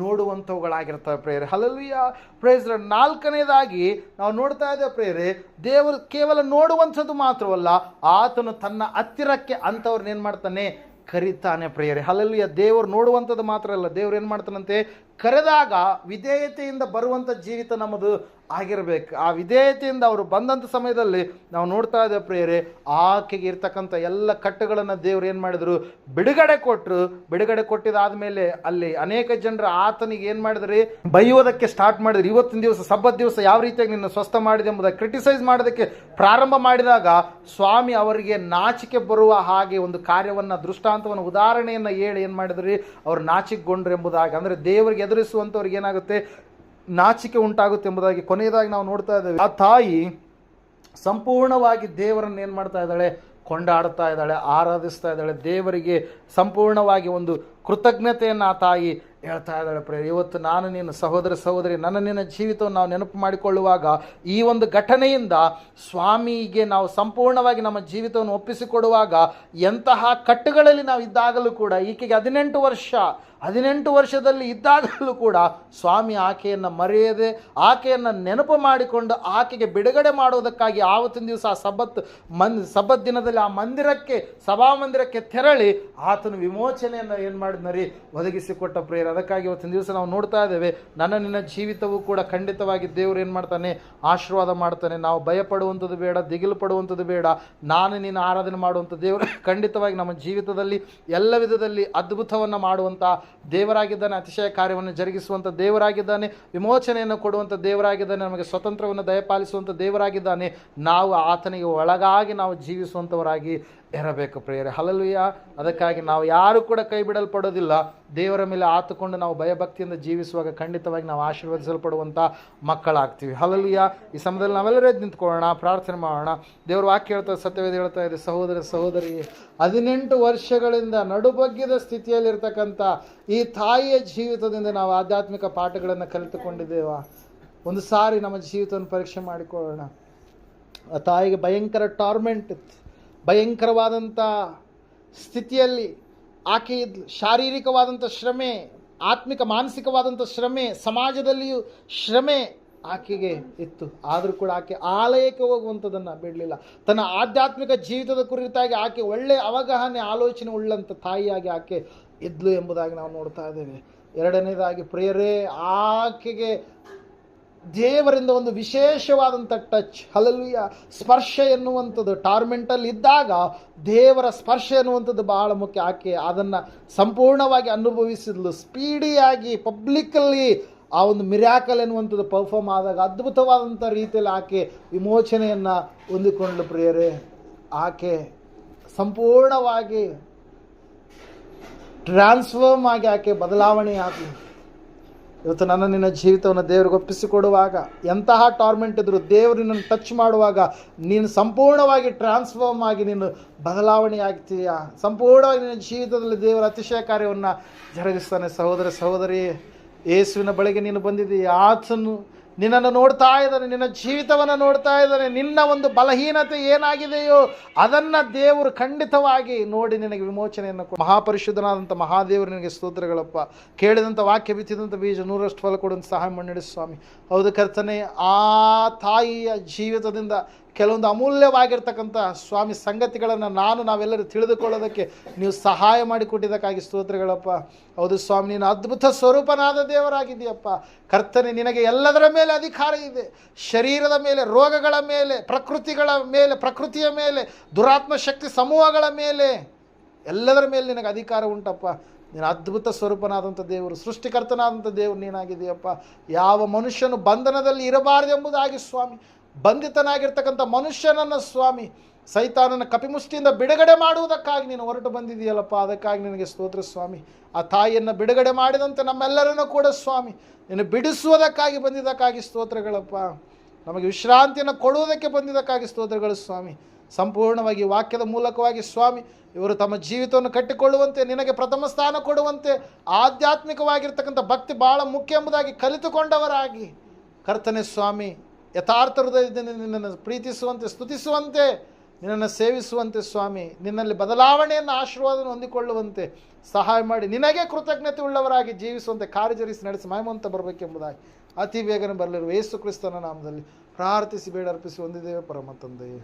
ನೋಡುವಂಥವುಗಳಾಗಿರ್ತವೆ ಪ್ರೇಯರೆ. ಹಲ್ಲೆಲೂಯಾ. Praise Lord. ನಾಲ್ಕನೇದಾಗಿ ನಾವು ನೋಡ್ತಾ ಇದ್ದೇವೆ ಪ್ರೇಯರೆ, ದೇವರು ಕೇವಲ ನೋಡುವಂಥದ್ದು ಮಾತ್ರವಲ್ಲ, ಆತನು ತನ್ನ ಹತ್ತಿರಕ್ಕೆ ಅಂಥವ್ರನ್ನ ಏನು ಮಾಡ್ತಾನೆ, ಕರೀತಾನೆ ಪ್ರೇಯರೆ. ಹಲ್ಲೆಲೂಯಾ. ದೇವರು ನೋಡುವಂಥದ್ದು ಮಾತ್ರ ಅಲ್ಲ, ದೇವ್ರು ಏನು ಮಾಡ್ತಾನಂತೆ, ಕರೆದಾಗ ವಿಧೇಯತೆಯಿಂದ ಬರುವಂಥ ಜೀವಿತ ನಮ್ಮದು ಆಗಿರಬೇಕು. ಆ ವಿಧೇಯತೆಯಿಂದ ಅವರು ಬಂದಂಥ ಸಮಯದಲ್ಲಿ ನಾವು ನೋಡ್ತಾ ಇದ್ದೇವೆ ಪ್ರಿಯರೇ, ಆಕೆಗೆ ಇರ್ತಕ್ಕಂಥ ಎಲ್ಲ ಕಟ್ಟುಗಳನ್ನು ದೇವರು ಏನು ಮಾಡಿದರು, ಬಿಡುಗಡೆ ಕೊಟ್ಟರು. ಬಿಡುಗಡೆ ಕೊಟ್ಟಿದ್ದಾದಮೇಲೆ ಅಲ್ಲಿ ಅನೇಕ ಜನರು ಆತನಿಗೆ ಏನು ಮಾಡಿದ್ರಿ, ಬೈಯೋದಕ್ಕೆ ಸ್ಟಾರ್ಟ್ ಮಾಡಿದ್ರು. ಇವತ್ತಿನ ದಿವಸ ಸಬ್ಬತ್ ದಿವಸ ಯಾವ ರೀತಿಯಾಗಿ ನಿನ್ನ ಸ್ವಸ್ಥ ಮಾಡಿದೆ ಎಂಬುದಾಗಿ ಕ್ರಿಟಿಸೈಸ್ ಮಾಡೋದಕ್ಕೆ ಪ್ರಾರಂಭ ಮಾಡಿದಾಗ ಸ್ವಾಮಿ ಅವರಿಗೆ ನಾಚಿಕೆ ಬರುವ ಹಾಗೆ ಒಂದು ಕಾರ್ಯವನ್ನು, ದೃಷ್ಟಾಂತವನ್ನು, ಉದಾಹರಣೆಯನ್ನು ಹೇಳಿ ಏನು ಮಾಡಿದ್ರಿ, ಅವರು ನಾಚಿಕೆಗೊಂಡ್ರು ಎಂಬುದಾಗಿ. ಅಂದರೆ ದೇವರಿಗೆ ಎದುರಿಸುವಂಥವ್ರಿಗೆ ಏನಾಗುತ್ತೆ, ನಾಚಿಕೆ ಉಂಟಾಗುತ್ತೆ ಎಂಬುದಾಗಿ ಕೊನೆಯದಾಗಿ ನಾವು ನೋಡ್ತಾ ಇದ್ದೇವೆ. ಆ ತಾಯಿ ಸಂಪೂರ್ಣವಾಗಿ ದೇವರನ್ನು ಏನು ಮಾಡ್ತಾ ಇದ್ದಾಳೆ, ಕೊಂಡಾಡ್ತಾ ಇದ್ದಾಳೆ, ಆರಾಧಿಸ್ತಾ ಇದ್ದಾಳೆ. ದೇವರಿಗೆ ಸಂಪೂರ್ಣವಾಗಿ ಒಂದು ಕೃತಜ್ಞತೆಯನ್ನು ಆ ತಾಯಿ ಹೇಳ್ತಾ ಇದ್ದಾಳೆ ಪ್ರೇಯರ್. ಇವತ್ತು ನಾನು ನೀನು ಸಹೋದರಿ ನಿನ್ನ ಜೀವಿತವನ್ನು ನಾವು ನೆನಪು ಮಾಡಿಕೊಳ್ಳುವಾಗ ಈ ಒಂದು ಘಟನೆಯಿಂದ ಸ್ವಾಮಿಗೆ ನಾವು ಸಂಪೂರ್ಣವಾಗಿ ನಮ್ಮ ಜೀವಿತವನ್ನು ಒಪ್ಪಿಸಿಕೊಡುವಾಗ ಎಂತಹ ಕಟ್ಟುಗಳಲ್ಲಿ ನಾವು ಇದ್ದಾಗಲೂ ಕೂಡ ಈಕೆಗೆ 18 ವರ್ಷ 18 ವರ್ಷದಲ್ಲಿ ಇದ್ದಾಗಲೂ ಕೂಡ ಸ್ವಾಮಿ ಆಕೆಯನ್ನು ಮರೆಯದೆ ಆಕೆಯನ್ನು ನೆನಪು ಮಾಡಿಕೊಂಡು ಆಕೆಗೆ ಬಿಡುಗಡೆ ಮಾಡುವುದಕ್ಕಾಗಿ ಆವತ್ತಿನ ದಿವಸ ಆ ಸಬ್ಬತ್ ದಿನದಲ್ಲಿ ಆ ಮಂದಿರಕ್ಕೆ, ಸಭಾಮಂದಿರಕ್ಕೆ ತೆರಳಿ ಆತನು ವಿಮೋಚನೆಯನ್ನು ಏನು ಮಾಡಿದ್ನರಿ, ಒದಗಿಸಿಕೊಟ್ಟ ಪ್ರಿಯರೇ. ಅದಕ್ಕಾಗಿ ಇವತ್ತಿನ ದಿವಸ ನಾವು ನೋಡ್ತಾ ಇದ್ದೇವೆ, ನಿನ್ನ ಜೀವಿತವೂ ಕೂಡ ಖಂಡಿತವಾಗಿ ದೇವರು ಏನು ಮಾಡ್ತಾನೆ, ಆಶೀರ್ವಾದ ಮಾಡ್ತಾನೆ. ನಾವು ಭಯಪಡುವಂಥದ್ದು ಬೇಡ, ದಿಗಿಲು ಪಡುವಂಥದ್ದು ಬೇಡ. ನಾನು ನೀನು ಆರಾಧನೆ ಮಾಡುವಂಥ ದೇವರು ಖಂಡಿತವಾಗಿ ನಮ್ಮ ಜೀವಿತದಲ್ಲಿ ಎಲ್ಲ ವಿಧದಲ್ಲಿ ಅದ್ಭುತವನ್ನು ಮಾಡುವಂಥ ದೇವರಾಗಿದ್ದಾನೆ, ಅತಿಶಯ ಕಾರ್ಯವನ್ನು ಜರುಗಿಸುವಂಥ ದೇವರಾಗಿದ್ದಾನೆ, ವಿಮೋಚನೆಯನ್ನು ಕೊಡುವಂಥ ದೇವರಾಗಿದ್ದಾನೆ, ನಮಗೆ ಸ್ವತಂತ್ರವನ್ನು ದಯಪಾಲಿಸುವಂಥ ದೇವರಾಗಿದ್ದಾನೆ. ನಾವು ಆತನಿಗೆ ಒಳಗಾಗಿ ನಾವು ಜೀವಿಸುವಂಥವರಾಗಿ ಇರಬೇಕು ಪ್ರಿಯರೇ. ಹಲ್ಲೆಲೂಯಾ. ಅದಕ್ಕಾಗಿ ನಾವು ಯಾರು ಕೂಡ ಕೈ ಬಿಡಲ್ಪಡೋದಿಲ್ಲ. ದೇವರ ಮೇಲೆ ಆತುಕೊಂಡು ನಾವು ಭಯಭಕ್ತಿಯಿಂದ ಜೀವಿಸುವಾಗ ಖಂಡಿತವಾಗಿ ನಾವು ಆಶೀರ್ವದಿಸಲ್ಪಡುವಂಥ ಮಕ್ಕಳಾಗ್ತೀವಿ. ಹಲ್ಲೆಲೂಯಾ. ಈ ಸಮಯದಲ್ಲಿ ನಾವೆಲ್ಲರೂ ಎದ್ದು ನಿಂತ್ಕೊಳ್ಳೋಣ, ಪ್ರಾರ್ಥನೆ ಮಾಡೋಣ. ದೇವರು ವಾಕ್ಯ ಹೇಳ್ತಾ, ಸತ್ಯವೇದ ಹೇಳ್ತಾ ಇದೆ, ಸಹೋದರ ಸಹೋದರಿ, 18 ವರ್ಷಗಳಿಂದ ನಡುಬಗ್ಗಿದ ಸ್ಥಿತಿಯಲ್ಲಿರ್ತಕ್ಕಂಥ ಈ ತಾಯಿಯ ಜೀವಿತದಿಂದ ನಾವು ಆಧ್ಯಾತ್ಮಿಕ ಪಾಠಗಳನ್ನು ಕಲಿತುಕೊಂಡಿದ್ದೇವಾ? ಒಂದು ಸಾರಿ ನಮ್ಮ ಜೀವಿತವನ್ನು ಪರೀಕ್ಷೆ ಮಾಡಿಕೊಳ್ಳೋಣ. ಆ ತಾಯಿಗೆ ಭಯಂಕರ ಟಾರ್ಮೆಂಟ್ ಇತ್ತು, ಭಯಂಕರವಾದಂಥ ಸ್ಥಿತಿಯಲ್ಲಿ ಆಕೆ ಇದ್ಲು. ಶಾರೀರಿಕವಾದಂಥ ಶ್ರಮೆ, ಆತ್ಮಿಕ ಮಾನಸಿಕವಾದಂಥ ಶ್ರಮೆ, ಸಮಾಜದಲ್ಲಿಯೂ ಶ್ರಮೆ ಆಕೆಗೆ ಇತ್ತು. ಆದರೂ ಕೂಡ ಆಕೆ ಆಲಯಕ್ಕೆ ಹೋಗುವಂಥದ್ದನ್ನು ಬಿಡಲಿಲ್ಲ. ತನ್ನ ಆಧ್ಯಾತ್ಮಿಕ ಜೀವಿತದ ಕುರಿತಾಗಿ ಆಕೆ ಒಳ್ಳೆಯ ಅವಗಾಹನೆ, ಆಲೋಚನೆ ಉಳ್ಳಂಥ ತಾಯಿಯಾಗಿ ಆಕೆ ಇದ್ಲು ಎಂಬುದಾಗಿ ನಾವು ನೋಡ್ತಾ ಇದ್ದೇವೆ. ಎರಡನೇದಾಗಿ ಪ್ರಿಯರೇ, ಆಕೆಗೆ ದೇವರಿಂದ ಒಂದು ವಿಶೇಷವಾದಂಥ ಟಚ್, ಹಲ್ಲೆಲೂಯಾ, ಸ್ಪರ್ಶ ಎನ್ನುವಂಥದ್ದು. ಟಾರ್ಮೆಂಟಲ್ಲಿ ಇದ್ದಾಗ ದೇವರ ಸ್ಪರ್ಶ ಎನ್ನುವಂಥದ್ದು ಬಹಳ ಮುಖ್ಯ. ಆಕೆ ಅದನ್ನು ಸಂಪೂರ್ಣವಾಗಿ ಅನುಭವಿಸಿದ್ಲು. ಸ್ಪೀಡಿಯಾಗಿ ಪಬ್ಲಿಕ್ಕಲ್ಲಿ ಆ ಒಂದು ಮಿರಾಕಲ್ ಎನ್ನುವಂಥದ್ದು ಪರ್ಫಾರ್ಮ್ ಆದಾಗ ಅದ್ಭುತವಾದಂಥ ರೀತಿಯಲ್ಲಿ ಆಕೆ ವಿಮೋಚನೆಯನ್ನು ಹೊಂದಿಕೊಂಡ್ಳು ಪ್ರಿಯರೇ. ಆಕೆ ಸಂಪೂರ್ಣವಾಗಿ ಟ್ರಾನ್ಸ್ಫಾರ್ಮ್ ಆಗಿ ಆಕೆ ಬದಲಾವಣೆ ಆಗಲಿ. ಇವತ್ತು ನಿನ್ನ ಜೀವಿತವನ್ನು ದೇವರಿಗೆ ಒಪ್ಪಿಸಿಕೊಡುವಾಗ, ಎಂತಹ ಟಾರ್ಮೆಂಟ್ ಇದ್ದರೂ ದೇವರು ನಿನ್ನನ್ನು ಟಚ್ ಮಾಡುವಾಗ ನೀನು ಸಂಪೂರ್ಣವಾಗಿ ಟ್ರಾನ್ಸ್ಫಾರ್ಮ್ ಆಗಿ ನೀನು ಬದಲಾವಣೆ ಆಗ್ತೀಯ. ಸಂಪೂರ್ಣವಾಗಿ ನಿನ್ನ ಜೀವಿತದಲ್ಲಿ ದೇವರ ಅತಿಶಯ ಕಾರ್ಯವನ್ನು ಜರುಗಿಸ್ತಾನೆ. ಸಹೋದರ ಸಹೋದರಿ, ಯೇಸುವಿನ ಬಳಿಗೆ ನೀನು ಬಂದಿದ್ದೀಯ. ಆತನು ನಿನ್ನನ್ನು ನೋಡ್ತಾ ಇದ್ದಾನೆ, ನಿನ್ನ ಜೀವಿತವನ್ನು ನೋಡ್ತಾ ಇದ್ದಾನೆ. ನಿನ್ನ ಒಂದು ಬಲಹೀನತೆ ಏನಾಗಿದೆಯೋ ಅದನ್ನು ದೇವರು ಖಂಡಿತವಾಗಿ ನೋಡಿ ನಿನಗೆ ವಿಮೋಚನೆಯನ್ನು ಮಹಾಪರಿಶುದ್ಧನಾದಂಥ ಮಹಾದೇವರು ನಿನಗೆ ಸ್ತೋತ್ರಗಳಪ್ಪ. ಕೇಳಿದಂಥ ವಾಕ್ಯ ಬಿತ್ತಿದಂಥ ಬೀಜ 100ರಷ್ಟು ಫಲ ಕೊಡುವಂಥ ಸಹಾಯ ಮಾಡಿ ಸ್ವಾಮಿ. ಹೌದು ಕರ್ತನೆ, ಆ ತಾಯಿಯ ಜೀವಿತದಿಂದ ಕೆಲವೊಂದು ಅಮೂಲ್ಯವಾಗಿರ್ತಕ್ಕಂಥ ಸ್ವಾಮಿ ಸಂಗತಿಗಳನ್ನು ನಾವೆಲ್ಲರೂ ತಿಳಿದುಕೊಳ್ಳೋದಕ್ಕೆ ನೀವು ಸಹಾಯ ಮಾಡಿಕೊಟ್ಟಿದ್ದಕ್ಕಾಗಿ ಸ್ತೋತ್ರಗಳಪ್ಪ. ಹೌದು ಸ್ವಾಮಿ, ನೀನು ಅದ್ಭುತ ಸ್ವರೂಪನಾದ ದೇವರಾಗಿದೆಯಪ್ಪ. ಕರ್ತನೆ, ನಿನಗೆ ಎಲ್ಲದರ ಮೇಲೆ ಅಧಿಕಾರ ಇದೆ. ಶರೀರದ ಮೇಲೆ, ರೋಗಗಳ ಮೇಲೆ, ಪ್ರಕೃತಿಯ ಮೇಲೆ, ದುರಾತ್ಮ ಶಕ್ತಿ ಸಮೂಹಗಳ ಮೇಲೆ, ಎಲ್ಲದರ ಮೇಲೆ ನಿನಗೆ ಅಧಿಕಾರ ಉಂಟಪ್ಪ. ನೀನು ಅದ್ಭುತ ಸ್ವರೂಪನಾದಂಥ ದೇವರು, ಸೃಷ್ಟಿಕರ್ತನಾದಂಥ ದೇವರು ನೀನಾಗಿದೆಯಪ್ಪ. ಯಾವ ಮನುಷ್ಯನು ಬಂಧನದಲ್ಲಿ ಇರಬಾರದೆಂಬುದಾಗಿ ಸ್ವಾಮಿ, ಬಂಧಿತನಾಗಿರ್ತಕ್ಕಂಥ ಮನುಷ್ಯನನ್ನು ಸ್ವಾಮಿ ಸೈತಾನನ ಕಪಿಮುಷ್ಟಿಯಿಂದ ಬಿಡುಗಡೆ ಮಾಡುವುದಕ್ಕಾಗಿ ನೀನು ಹೊರಟು ಬಂದಿದೆಯಲ್ಲಪ್ಪ. ಅದಕ್ಕಾಗಿ ನಿನಗೆ ಸ್ತೋತ್ರ ಸ್ವಾಮಿ. ಆ ತಾಯಿಯನ್ನು ಬಿಡುಗಡೆ ಮಾಡಿದಂತೆ ನಮ್ಮೆಲ್ಲರನ್ನೂ ಕೂಡ ಸ್ವಾಮಿ ನೀನು ಬಿಡಿಸುವುದಕ್ಕಾಗಿ ಬಂದಿದ್ದಕ್ಕಾಗಿ ಸ್ತೋತ್ರಗಳಪ್ಪ. ನಮಗೆ ವಿಶ್ರಾಂತಿಯನ್ನು ಕೊಡುವುದಕ್ಕೆ ಬಂದಿದ್ದಕ್ಕಾಗಿ ಸ್ತೋತ್ರಗಳು ಸ್ವಾಮಿ. ಸಂಪೂರ್ಣವಾಗಿ ವಾಕ್ಯದ ಮೂಲಕವಾಗಿ ಸ್ವಾಮಿ ಇವರು ತಮ್ಮ ಜೀವಿತವನ್ನು ಕಟ್ಟಿಕೊಳ್ಳುವಂತೆ, ನಿನಗೆ ಪ್ರಥಮ ಸ್ಥಾನ ಕೊಡುವಂತೆ, ಆಧ್ಯಾತ್ಮಿಕವಾಗಿರ್ತಕ್ಕಂಥ ಭಕ್ತಿ ಬಹಳ ಮುಖ್ಯ ಎಂಬುದಾಗಿ ಕಲಿತುಕೊಂಡವರಾಗಿ ಕರ್ತನೆ ಸ್ವಾಮಿ, ಯಥಾರ್ಥ ಹೃದಯದಿಂದ ನಿನ್ನನ್ನು ಪ್ರೀತಿಸುವಂತೆ, ಸ್ತುತಿಸುವಂತೆ, ನಿನ್ನನ್ನು ಸೇವಿಸುವಂತೆ ಸ್ವಾಮಿ, ನಿನ್ನಲ್ಲಿ ಬದಲಾವಣೆಯನ್ನು, ಆಶೀರ್ವಾದವನ್ನು ಹೊಂದಿಕೊಳ್ಳುವಂತೆ ಸಹಾಯ ಮಾಡಿ, ನಿನಗೆ ಕೃತಜ್ಞತೆ ಉಳ್ಳವರಾಗಿ ಜೀವಿಸುವಂತೆ ಕಾರ್ಯಜರಿಸಿ ನಡೆಸಿ ಮಹಿಮಂತ ಬರಬೇಕೆಂಬುದಾಗಿ ಅತಿ ಬೇಗನೆ ಬರಲಿರುವ ಯೇಸು ಕ್ರಿಸ್ತನ ನಾಮದಲ್ಲಿ ಪ್ರಾರ್ಥಿಸಿ ಬೇಡ ಅರ್ಪಿಸಿ ಹೊಂದಿದ್ದೇವೆ ಪರಮ ತಂದೆಯೇ.